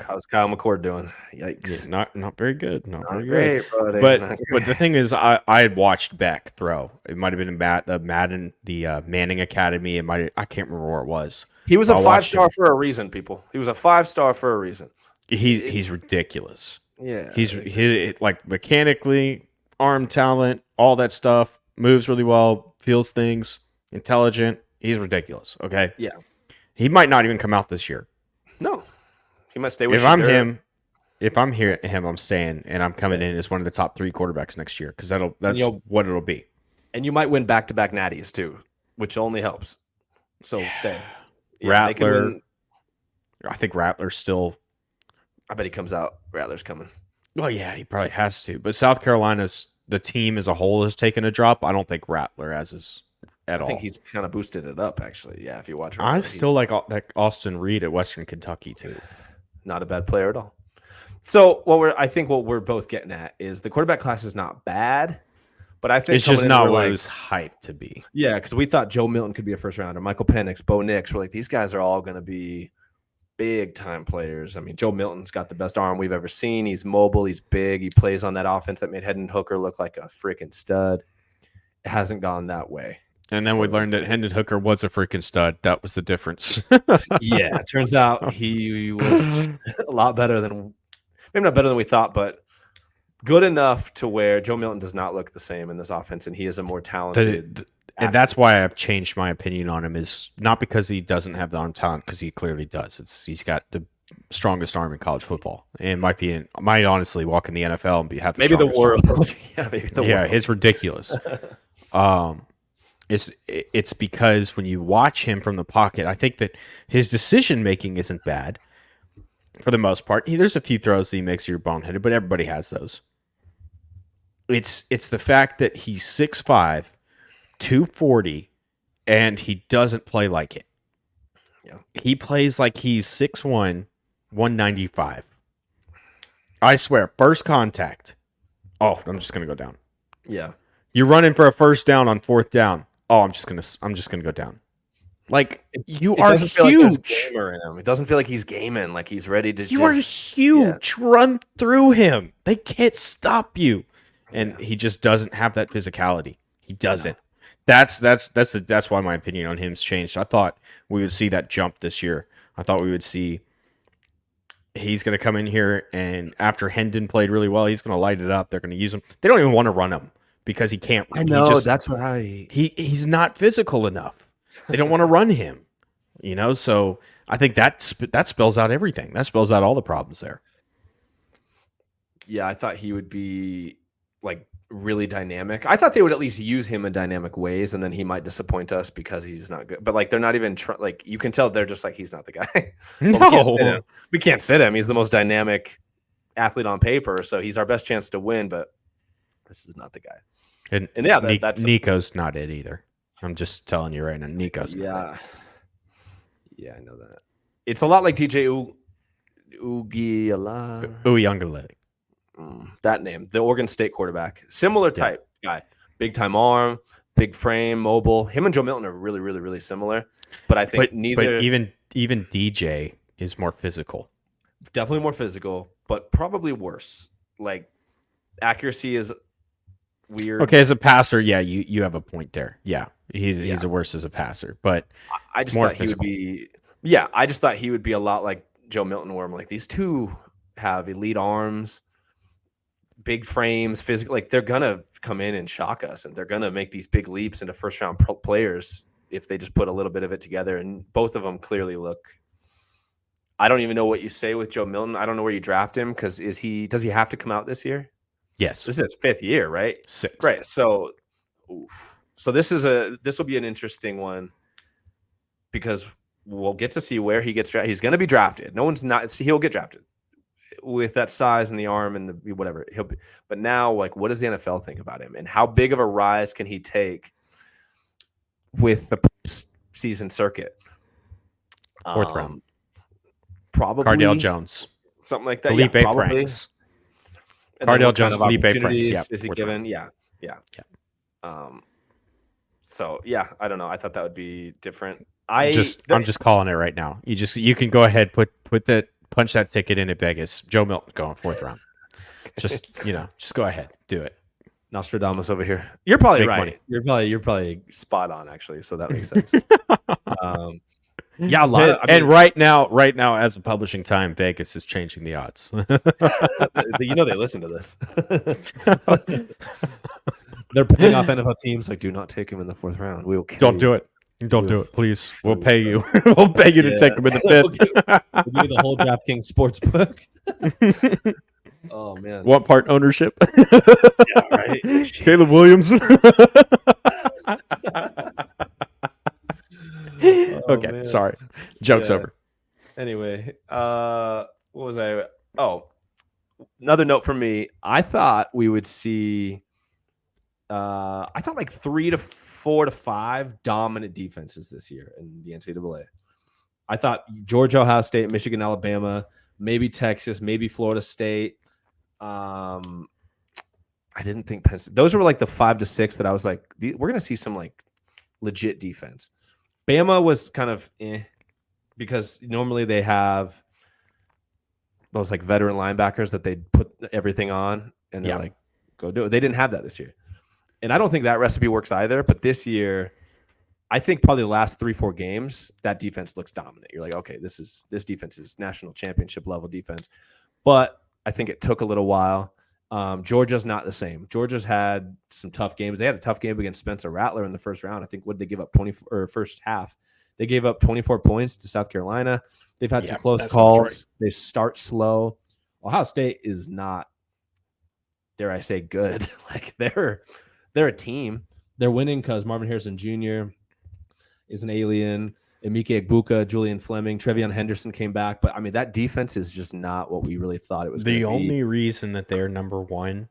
How's Kyle McCord doing? Yikes. Yeah, not very good. Not very great, good. But the thing is, I had watched Beck throw. It might have been the Manning Academy. I can't remember where it was. He was a 5-star for a reason, people. He was a 5-star for a reason. He's ridiculous. Yeah. He like mechanically, arm talent, all that stuff, moves really well, feels things, intelligent. He's ridiculous. Okay. Yeah. He might not even come out this year. No, he might stay with. If I'm him, I'm staying, and I'm coming in as one of the top 3 quarterbacks next year because that's what it'll be. And you might win back-to-back natties too, which only helps. So stay. Rattler. I think Rattler's still. I bet he comes out. Rattler's coming. Well, yeah, he probably has to. But South Carolina's the team as a whole has taken a drop. I don't think Rattler has at all. I think he's kind of boosted it up, actually. Yeah, if you watch Rattler, I still like Austin Reed at Western Kentucky too. Not a bad player at all. So I think what we're both getting at is the quarterback class is not bad, but I think it's just not what it was hyped to be. Yeah, because we thought Joe Milton could be a first rounder, Michael Penix, Bo Nix. We're like, these guys are all going to be big time players. I mean, Joe Milton's got the best arm we've ever seen. He's mobile. He's big. He plays on that offense that made Hendon Hooker look like a freaking stud. It hasn't gone that way. And then we learned that Hendon Hooker was a freaking stud. That was the difference. Yeah, it turns out he was a lot better than, maybe not better than we thought, but good enough to where Joe Milton does not look the same in this offense, and he is a more talented. And that's why I've changed my opinion on him, is not because he doesn't have the arm talent, because he clearly does. He's got the strongest arm in college football, and might honestly walk in the NFL and have maybe the world. Maybe the world. It's ridiculous. It's because when you watch him from the pocket, I think that his decision making isn't bad for the most part. There's a few throws that he makes you're boneheaded, but everybody has those. It's the fact that he's 6'5", 240, and he doesn't play like it. Yeah. He plays like he's 6'1", 195. I swear, first contact. Oh, I'm just gonna go down. Yeah. You're running for a first down on 4th down. Oh, I'm just gonna go down. Like you are huge. Like gamer in him. It doesn't feel like he's gaming. Like he's ready to. You are huge. Yeah. Run through him. They can't stop you, and he just doesn't have that physicality. He doesn't. That's why my opinion on him's changed. I thought we would see that jump this year. I thought we would see. He's going to come in here, and after Hendon played really well, he's going to light it up. They're going to use him. They don't even want to run him because he can't. I know, that's why he's not physical enough. They don't want to run him, So I think that spells out everything. That spells out all the problems there. Yeah, I thought he would be like really dynamic. I thought they would at least use him in dynamic ways, and then he might disappoint us because he's not good. But like they're not even like you can tell they're just like he's not the guy. No, we can't sit him. He's the most dynamic athlete on paper, so he's our best chance to win. But this is not the guy. And yeah, that's Nico's not it either. I'm just telling you right now, Nico's not it. Yeah, I know that. It's a lot like DJ Uyunglele. That name, the Oregon State quarterback, similar type guy, big time arm, big frame, mobile. Him and Joe Milton are really, really, really similar. But I think neither. But even DJ is more physical. Definitely more physical, but probably worse. Like accuracy is weird. Okay, as a passer, yeah, you have a point there. Yeah, he's a worse as a passer, but I just more thought physical. he would be. Yeah, I just thought he would be a lot like Joe Milton, where I'm like, these two have elite arms, big frames, physical. Like they're gonna come in and shock us, and they're gonna make these big leaps into first round players if they just put a little bit of it together. And both of them clearly look. I don't even know what you say with Joe Milton. I don't know where you draft him because does he have to come out this year? Yes, this is his 5th year, right? 6th, right? So this will be an interesting one because we'll get to see where he gets drafted. He's going to be drafted. He'll get drafted with that size and the arm and the whatever. But now, like, what does the NFL think about him, and how big of a rise can he take with the season circuit? 4th round, probably Cardale Jones, something like that. Felipe probably. Franks. Cardale Jones, Felipe Franks. Yeah, is he given? Yeah. So yeah, I don't know. I thought that would be different. I'm just calling it right now. You can go ahead, punch that ticket in at Vegas. Joe Milton going 4th round. Just go ahead, do it. Nostradamus over here. You're probably Make right. money. You're probably spot on actually. So that makes sense. Yeah, right now, as a publishing time, Vegas is changing the odds. They listen to this. They're putting off NFL teams like, do not take him in the 4th round. Don't do it. Don't do it, please. We'll pay you. We'll pay you to take him in the fifth. We'll give you the whole DraftKings sports book. Oh man, What part ownership? yeah, right. Caleb Williams. Okay, man. sorry. Joke's Yeah. over. Anyway, what was I? Oh, another note from me. I thought we would see. I thought like 3 to 4 to 5 dominant defenses this year in the NCAA. I thought Georgia, Ohio State, Michigan, Alabama, maybe Texas, maybe Florida State. I didn't think Penn State. Those were like the 5 to 6 that I was like, we're going to see some like legit defense. Bama was kind of because normally they have those like veteran linebackers that they put everything on and they're like, go do it. They didn't have that this year. And I don't think that recipe works either. But this year, I think probably the last 3-4 games, that defense looks dominant. You're like, okay, this defense is national championship level defense. But I think it took a little while. Georgia's not the same. Georgia's had some tough games. They had a tough game against Spencer Rattler in the first round. I think what did they give up first half? They gave up 24 points to South Carolina. They've had some close calls. Right. They start slow. Ohio State is not, dare I say, good. Like they're a team. They're winning because Marvin Harrison Jr. is an alien. Emeka Egbuka, Julian Fleming, Trevion Henderson came back. But, I mean, that defense is just not what we really thought it was going to be. The only reason that they're number one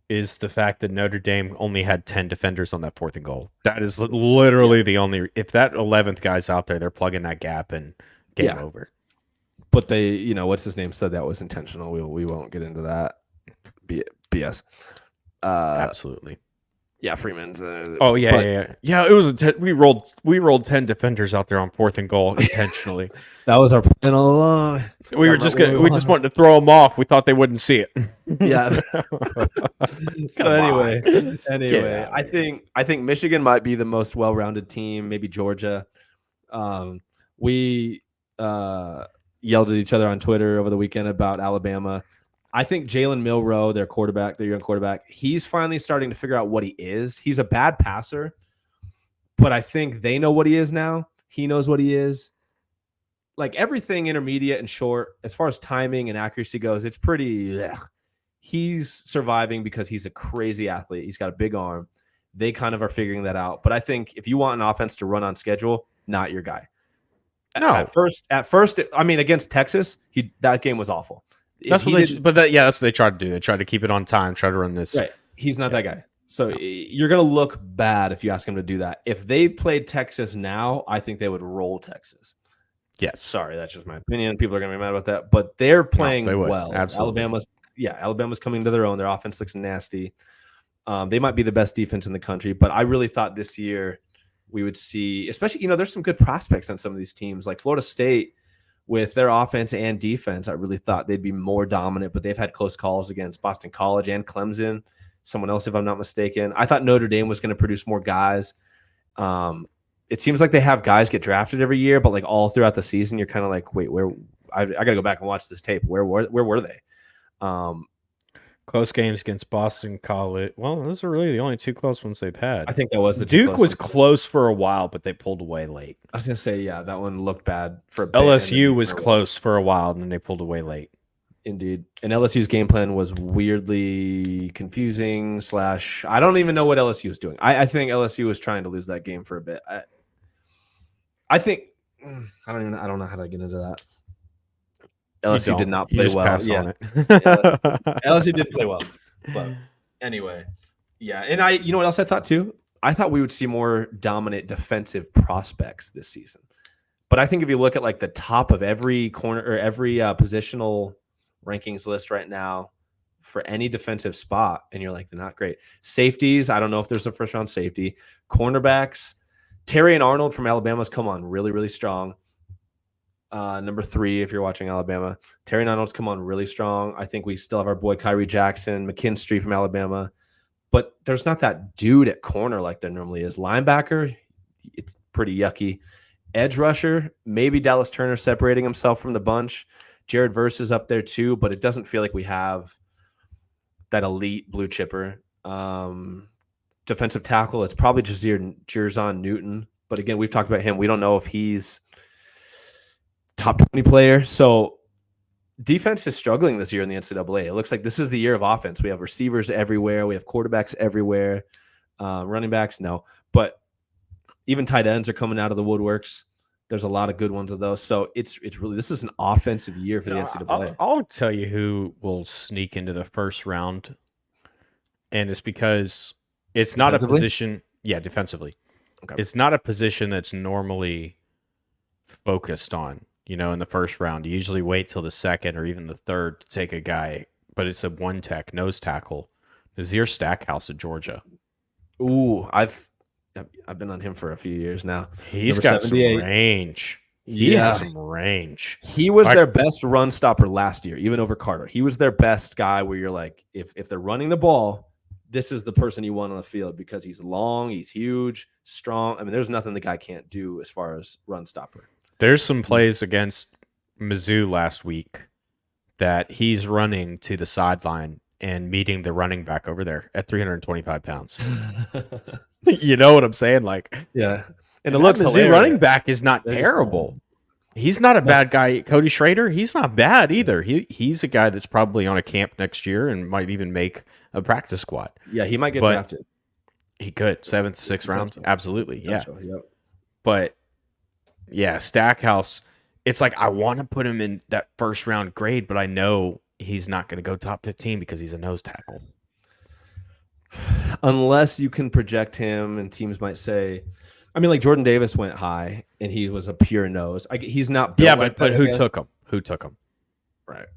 is the fact that Notre Dame only had 10 defenders on that 4th and goal. That is literally the only – if that 11th guy's out there, they're plugging that gap and game over. But they – what's his name said that was intentional. We won't get into that. BS. Absolutely. Yeah, Freeman's. Yeah. It was we rolled 10 defenders out there on 4th and goal intentionally. That was our plan all along. We just wanted to throw them off. We thought they wouldn't see it. Yeah. So anyway, I think Michigan might be the most well-rounded team. Maybe Georgia. We yelled at each other on Twitter over the weekend about Alabama. I think Jalen Milroe, their young quarterback, he's finally starting to figure out what he is. He's a bad passer, but I think they know what he is now. He knows what he is. Like everything intermediate and short, as far as timing and accuracy goes, it's pretty. He's surviving because he's a crazy athlete. He's got a big arm. They kind of are figuring that out. But I think if you want an offense to run on schedule, not your guy. No. At first, I mean, against Texas, that game was awful. That's what that's what they tried to do. They tried to keep it on time, try to run this. Right. He's not that guy. So you're going to look bad if you ask him to do that. If they played Texas now, I think they would roll Texas. Yes. Sorry, that's just my opinion. People are going to be mad about that. But they're playing well. Absolutely. Alabama's coming to their own. Their offense looks nasty. They might be the best defense in the country. But I really thought this year we would see, especially, there's some good prospects on some of these teams. Like Florida State, with their offense and defense, I really thought they'd be more dominant, but they've had close calls against Boston College and Clemson, someone else, if I'm not mistaken. I thought Notre Dame was going to produce more guys. It seems like they have guys get drafted every year, but like all throughout the season, you're kind of like, wait, where? I got to go back and watch this tape. Where were they? Close games against Boston College. Well, those are really the only 2 close ones they've had. I think that was the Duke was close for a while, but they pulled away late. I was gonna say, that one looked bad for a bit. LSU was close for a while, and then they pulled away late. Indeed, and LSU's game plan was weirdly confusing. I don't even know what LSU was doing. I think LSU was trying to lose that game for a bit. I think I don't know how to get into that. LSU did not play well. LSU did play well. But anyway, and you know what else I thought too? I thought we would see more dominant defensive prospects this season. But I think if you look at like the top of every corner or every positional rankings list right now for any defensive spot, and you're like, they're not great. Safeties, I don't know if there's a first round safety. Cornerbacks, Terry and Arnold from Alabama's come on really, really strong. Number 3, if you're watching Alabama, Terry and Arnold's come on really strong. I think we still have our boy Kyrie Jackson, McKinstry from Alabama, but there's not that dude at corner like there normally is. Linebacker, it's pretty yucky. Edge rusher, maybe Dallas Turner separating himself from the bunch. Jared Verse is up there too, but it doesn't feel like we have that elite blue chipper. Defensive tackle, it's probably Jerzon Newton, But again, we've talked about him. We don't know if he's top 20 player. So defense is struggling this year in the NCAA. It looks like this is the year of offense. We have receivers everywhere. We have quarterbacks everywhere. Running backs, no. But even tight ends are coming out of the woodworks. There's a lot of good ones of those. So it's really, this is an offensive year for the NCAA. I'll tell you who will sneak into the first round. And it's because it's not a position. Yeah, defensively. Okay. It's not a position that's normally focused on, in the first round. You usually wait till the second or even the third to take a guy, but it's a one-tech nose tackle. Nazir Stackhouse of Georgia. Ooh, I've been on him for a few years now. He's got some range. He has some range. He was their best run stopper last year, even over Carter. He was their best guy where you're like, if they're running the ball, this is the person you want on the field because he's long, he's huge, strong. I mean, there's nothing the guy can't do as far as run stopper. There's some plays against Mizzou last week that he's running to the sideline and meeting the running back over there at 325 pounds. You know what I'm saying? Like, yeah. And look, Mizzou running back is not terrible. He's not a bad guy. Cody Schrader, he's not bad either. He's a guy that's probably on a camp next year and might even make a practice squad. Yeah, he might get drafted. He could. 7th, 6th round. Absolutely. Yeah. Yep. But yeah, Stackhouse, it's like I want to put him in that first round grade, but I know he's not going to go top 15 because he's a nose tackle. Unless you can project him and teams might say, I mean, like Jordan Davis went high and he was a pure nose. He's not. Yeah, but who took him? Who took him? Right.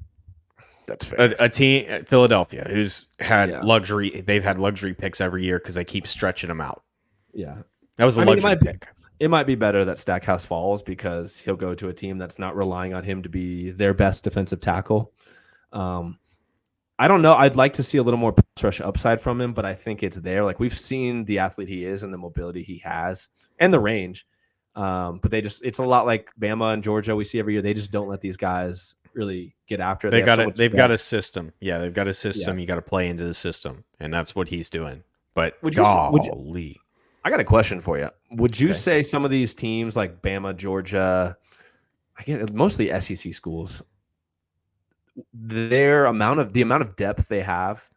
That's fair. A team, Philadelphia, who's had luxury. They've had luxury picks every year because they keep stretching them out. Yeah. That was a luxury pick. It might be better that Stackhouse falls because he'll go to a team that's not relying on him to be their best defensive tackle. I don't know. I'd like to see a little more pass rush upside from him, but I think it's there. Like we've seen the athlete he is and the mobility he has and the range. But it's a lot like Bama and Georgia we see every year. They just don't let these guys really get after it. They've got a system. Yeah, they've got a system. Yeah. You got to play into the system, and that's what he's doing. But golly. I got a question for you. Would you say some of these teams like Bama, Georgia, I get mostly SEC schools, the amount of depth they have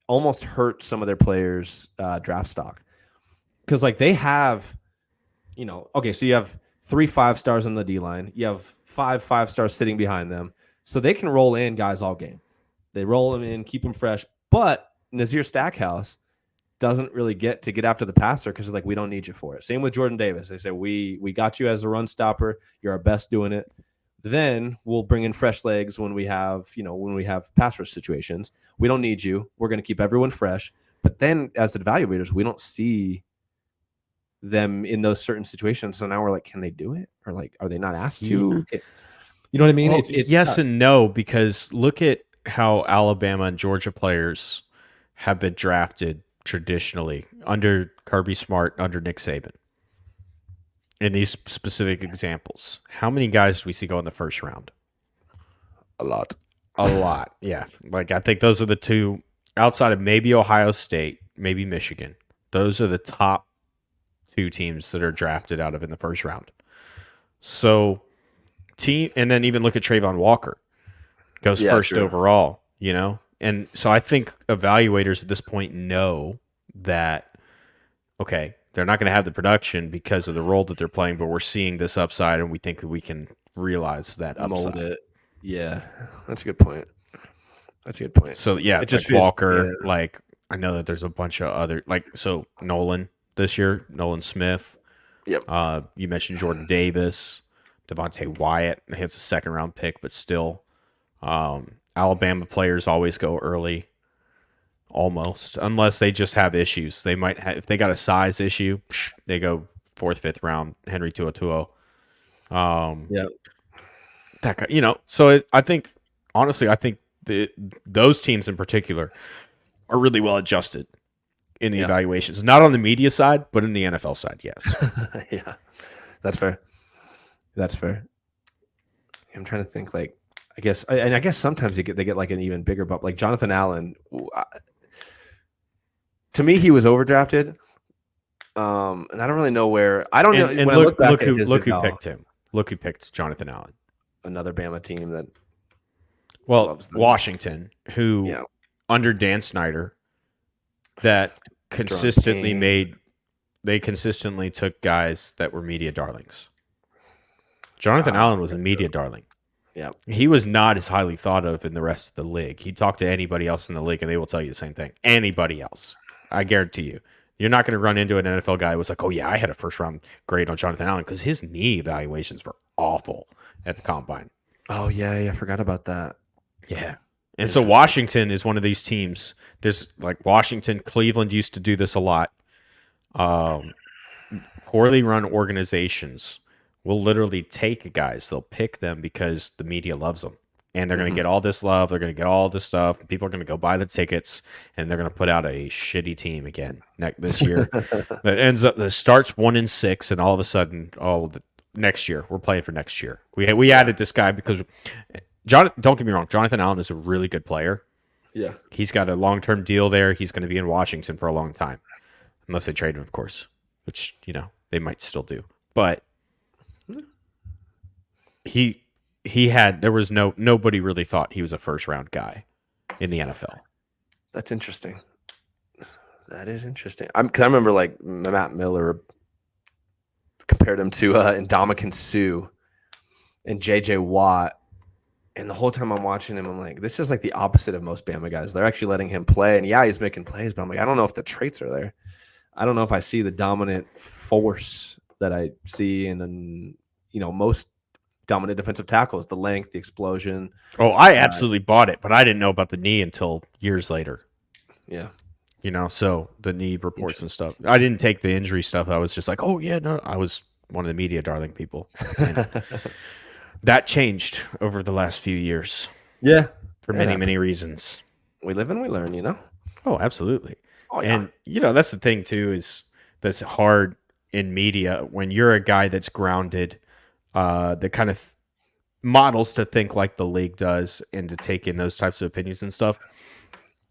almost hurt some of their players' draft stock? Because like they have, so you have 3 5-stars on the D line, you have 5 5-stars sitting behind them, so they can roll in guys all game. They roll them in, keep them fresh. But Nazir Stackhouse doesn't really get after the passer because like we don't need you for it. Same with Jordan Davis. They say we got you as a run stopper. You're our best doing it. Then we'll bring in fresh legs when we have pass rush situations. We don't need you. We're going to keep everyone fresh. But then as evaluators, we don't see them in those certain situations. So now we're like, can they do it? Or like, are they not asked to? You know what I mean? Well, it's yes tough. And no, because look at how Alabama and Georgia players have been drafted traditionally under Kirby Smart, under Nick Saban. In these specific examples, how many guys do we see go in the first round? A lot. Yeah. Like I think those are the two outside of maybe Ohio State, maybe Michigan. Those are the top 2 teams that are drafted out of in the first round. So and then even look at Trayvon Walker. Goes first overall, And so I think evaluators at this point know that, okay, they're not going to have the production because of the role that they're playing, but we're seeing this upside and we think that we can realize that upside. Mold it. Yeah, that's a good point. So, yeah, it just like Walker, like I know that there's a bunch of other, like, so Nolan this year, Nolan Smith. Yep. You mentioned Jordan Davis, Devontae Wyatt. It's a 2nd-round pick, but still. Alabama players always go early, almost, unless they just have issues. They might have, if they got a size issue, they go 4th, 5th round. Henry 202. That guy, So I think, honestly, those teams in particular are really well adjusted in the evaluations. Not on the media side, but in the NFL side, yes. Yeah, that's fair. I'm trying to think, like, I guess sometimes they get like an even bigger bump. Like Jonathan Allen, to me, he was overdrafted. And I don't really know where. I don't know. And When I look back at who his picked him. Look who picked Jonathan Allen. another Bama team that Well, loves them. Washington, who Yeah. under Dan Snyder, that consistently consistently took guys that were media darlings. Jonathan Allen was a media darling. Yeah. He was not as highly thought of in the rest of the league. He talked to anybody else in the league, and they will tell you the same thing. Anybody else. I guarantee you. You're not going to run into an NFL guy who was like, oh, yeah, I had a first-round grade on Jonathan Allen because his knee evaluations were awful at the combine. Oh, yeah. I forgot about that. Yeah. And so Washington is one of these teams. There's like Washington, Cleveland used to do this a lot. Poorly run organizations will literally take guys. They'll pick them because the media loves them. And they're going to get all this love. They're going to get all this stuff. People are going to go buy the tickets, and they're going to put out a shitty team again this year. that starts 1-6, and all of a sudden, next year we're playing for next year. We added this guy because don't get me wrong, Jonathan Allen is a really good player. Yeah. He's got a long-term deal there. He's going to be in Washington for a long time, unless they trade him, of course, which they might still do. But there was nobody really thought he was a first round guy in the NFL. That's interesting. That is interesting. Because I remember like Matt Miller compared him to Ndamukong Suh and J.J. Watt. And the whole time I'm watching him, I'm like, this is like the opposite of most Bama guys. They're actually letting him play. And yeah, he's making plays, but I'm like, I don't know if the traits are there. I don't know if I see the dominant force that I see in most dominant defensive tackles, the length, the explosion. Oh, I absolutely bought it, but I didn't know about the knee until years later. Yeah. So the knee reports and stuff. I didn't take the injury stuff. I was just like, oh, yeah, no. I was one of the media darling people. That changed over the last few years. Yeah. For many reasons. We live and we learn, Oh, absolutely. Oh, yeah. And, that's the thing, too, is that's hard in media when you're a guy that's grounded, that kind of models to think like the league does and to take in those types of opinions and stuff.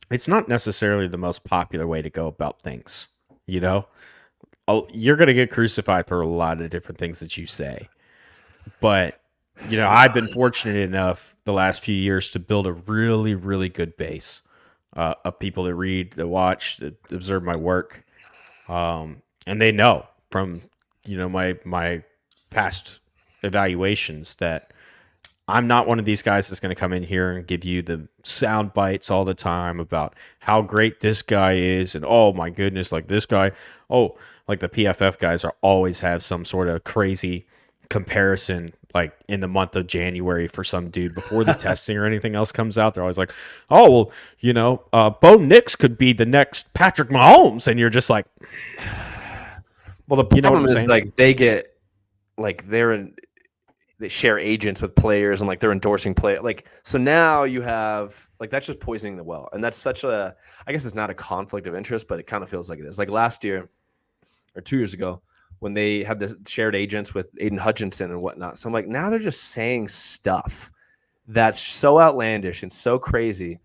It's not necessarily the most popular way to go about things, You're going to get crucified for a lot of different things that you say. But, I've been fortunate enough the last few years to build a really, really good base of people that read, that watch, that observe my work. And they know from, my past evaluations that I'm not one of these guys that's going to come in here and give you the sound bites all the time about how great this guy is and oh my goodness, like this guy, like the PFF guys always have some sort of crazy comparison like in the month of January for some dude before the testing or anything else comes out. They're always like, oh well, Bo Nix could be the next Patrick Mahomes, and you're just like, well, the problem is like they get like they share agents with players and like they're endorsing play. Like, so now you have like, that's just poisoning the well. And that's such I guess it's not a conflict of interest, but it kind of feels like it is. Like last year or 2 years ago when they had the shared agents with Aiden Hutchinson and whatnot. So I'm like, now they're just saying stuff that's so outlandish and so crazy.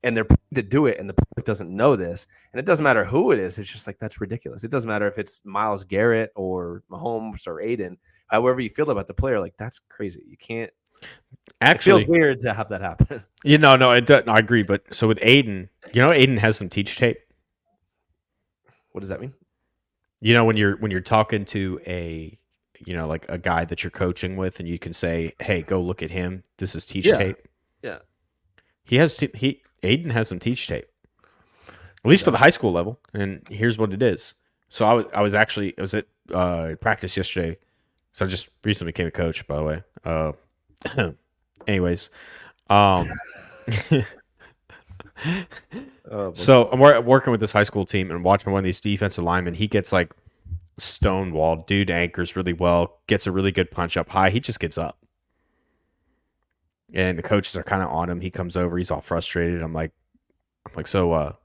And they're paid to do it. And the public doesn't know this. And it doesn't matter who it is. It's just like, that's ridiculous. It doesn't matter if it's Myles Garrett or Mahomes or Aiden. However you feel about the player, like that's crazy. You can't. Actually, it feels weird to have that happen. No, it doesn't. I agree. But so with Aiden, Aiden has some teach tape. What does that mean? When you're talking to a like a guy that you're coaching with, and you can say, "Hey, go look at him. This is teach tape." Yeah. Aiden has some teach tape, at least for the high school level. And here's what it is. So I was at practice yesterday. So I just recently became a coach, by the way. Anyways, so I'm working with this high school team and watching one of these defensive linemen. He gets like stonewalled. Dude anchors really well, gets a really good punch up high. He just gives up. And the coaches are kind of on him. He comes over. He's all frustrated. I'm like, so, have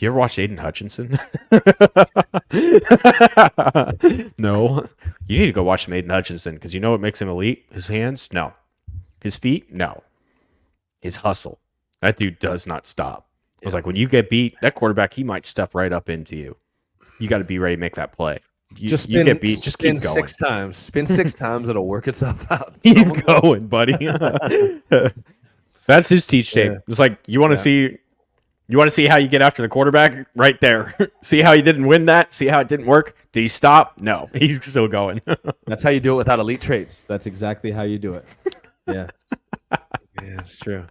you ever watched Aiden Hutchinson? No. You need to go watch some Aiden Hutchinson because you know what makes him elite? His hands? No. His feet? No. His hustle. That dude does not stop. I was like, when you get beat, that quarterback, he might step right up into you. you got to be ready to make that play. You spin, get beat. Just spin keep going. 6 times. Spin 6 times. It'll work itself out. Keep going, buddy. That's his teach tape. Yeah. It's like you want to see. You want to see how you get after the quarterback? Right there. See how he didn't win that? See how it didn't work? Did he stop? No. He's still going. That's how you do it without elite traits. That's exactly how you do it. Yeah. Yeah, it's true.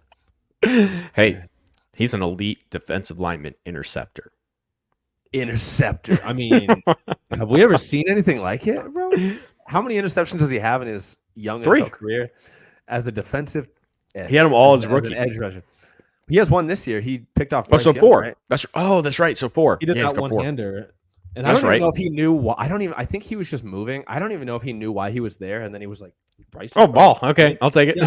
Hey, he's an elite defensive lineman interceptor. Interceptor. I mean, have we ever seen anything like it, bro? How many interceptions does he have in his young 3 NFL career as a defensive edge? He had them all as rookie. An edge rusher. He has one this year. He picked off. So Bryce 4. Young, right? That's right. So 4. He did he's that got one hander. And That's I don't right. even know if he knew why. I think he was just moving. I don't even know if he knew why he was there. And then he was like, Bryce. Oh, ball. Okay, I'll take it.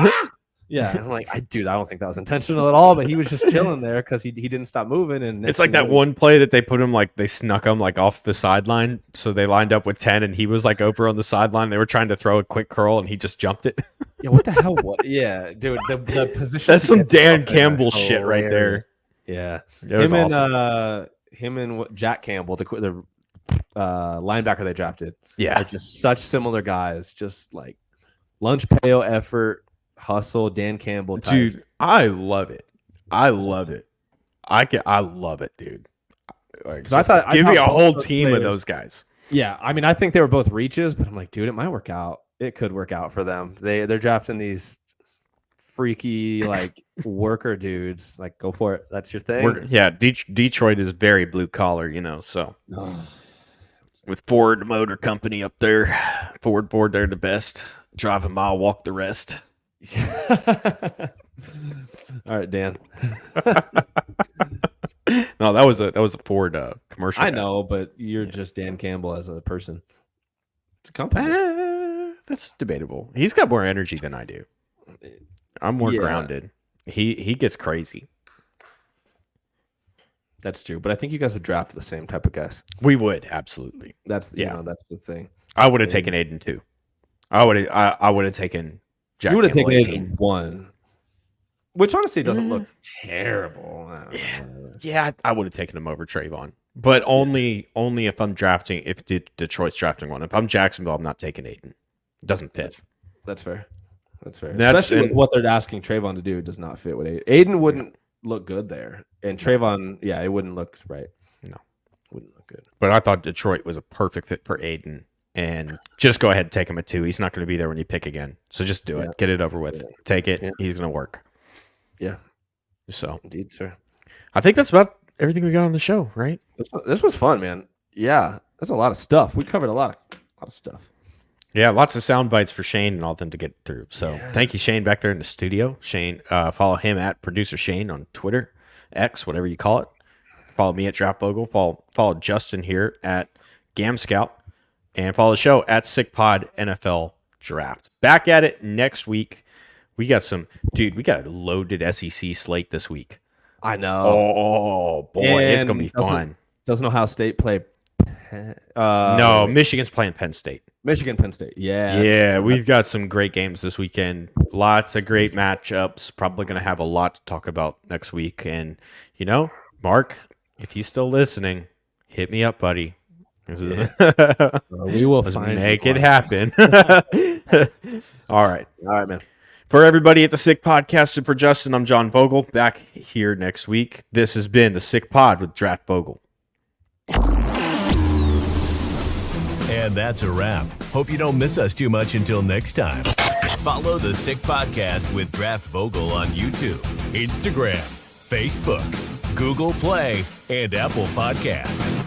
Yeah. I'm like, I don't think that was intentional at all. But he was just chilling there because he didn't stop moving. And It's like that one play that they put him like they snuck him like off the sideline. So they lined up with 10 and he was like over on the sideline. They were trying to throw a quick curl and he just jumped it. Yeah, what the hell? What? Yeah, dude, the position. That's some Dan Campbell shit right there. Yeah, It was awesome. Him and Jack Campbell, the linebacker they drafted, Yeah. are just such similar guys. Just like lunch pail effort, hustle. Dan Campbell, types. Dude, I love it. I love it. I love it, dude. Like, 'Cause I thought give me a both whole those team of players- those guys. Yeah, I mean, I think they were both reaches, but I'm like, dude, it might work out. It could work out for them. They're drafting these freaky like worker dudes. Like, go for it. That's your thing. Detroit is very blue collar, so with Ford Motor Company up there, Ford, they're the best. Drive a mile, walk the rest. All right, Dan. No, that was a Ford commercial. I know, but you're just Dan Campbell as a person. It's a compliment. That's debatable. He's got more energy than I do. I'm more grounded. He gets crazy. That's true, but I think you guys would draft the same type of guys. We would absolutely. That's that's the thing. I would have taken Aiden too. I would have taken Jack. You would have Campbell taken 18. Aiden 1, which honestly doesn't look terrible. Yeah, I would have taken him over Trayvon, but only if I'm drafting. If Detroit's drafting one, if I'm Jacksonville, I'm not taking Aiden. It doesn't fit. That's fair. That's fair. Especially with what they're asking Trayvon to do, it does not fit with Aiden. Aiden wouldn't look good there, and Trayvon, it wouldn't look right. No, wouldn't look good. But I thought Detroit was a perfect fit for Aiden, and just go ahead and take him at 2. He's not going to be there when you pick again, so just do it. Get it over with. Take it. Yeah. He's going to work. Yeah. So indeed, sir. I think that's about everything we got on the show, right? This was fun, man. Yeah, that's a lot of stuff. We covered a lot of stuff. Yeah, lots of sound bites for Shane and all them to get through. So thank you, Shane, back there in the studio. Shane, follow him at Producer Shane on Twitter, X, whatever you call it. Follow me at Draft Bogle. Follow Justen here at Gam Scout. And follow the show at SickPod NFL Draft. Back at it next week. We got a loaded SEC slate this week. I know. Oh, boy, it's going to be fun. Doesn't Ohio State play? No, Michigan's playing Penn State. Michigan, Penn State. Yeah, we've got some great games this weekend. Lots of great matchups. Probably going to have a lot to talk about next week. And, Mark, if you're still listening, hit me up, buddy. Yeah. We will make it happen. All right, man. For everybody at the Sick Podcast and for Justen, I'm John Vogel. Back here next week. This has been the Sick Pod with Draft Vogel. And that's a wrap. Hope you don't miss us too much until next time. Follow the Sick Podcast with Draft Vogel on YouTube, Instagram, Facebook, Google Play, and Apple Podcasts.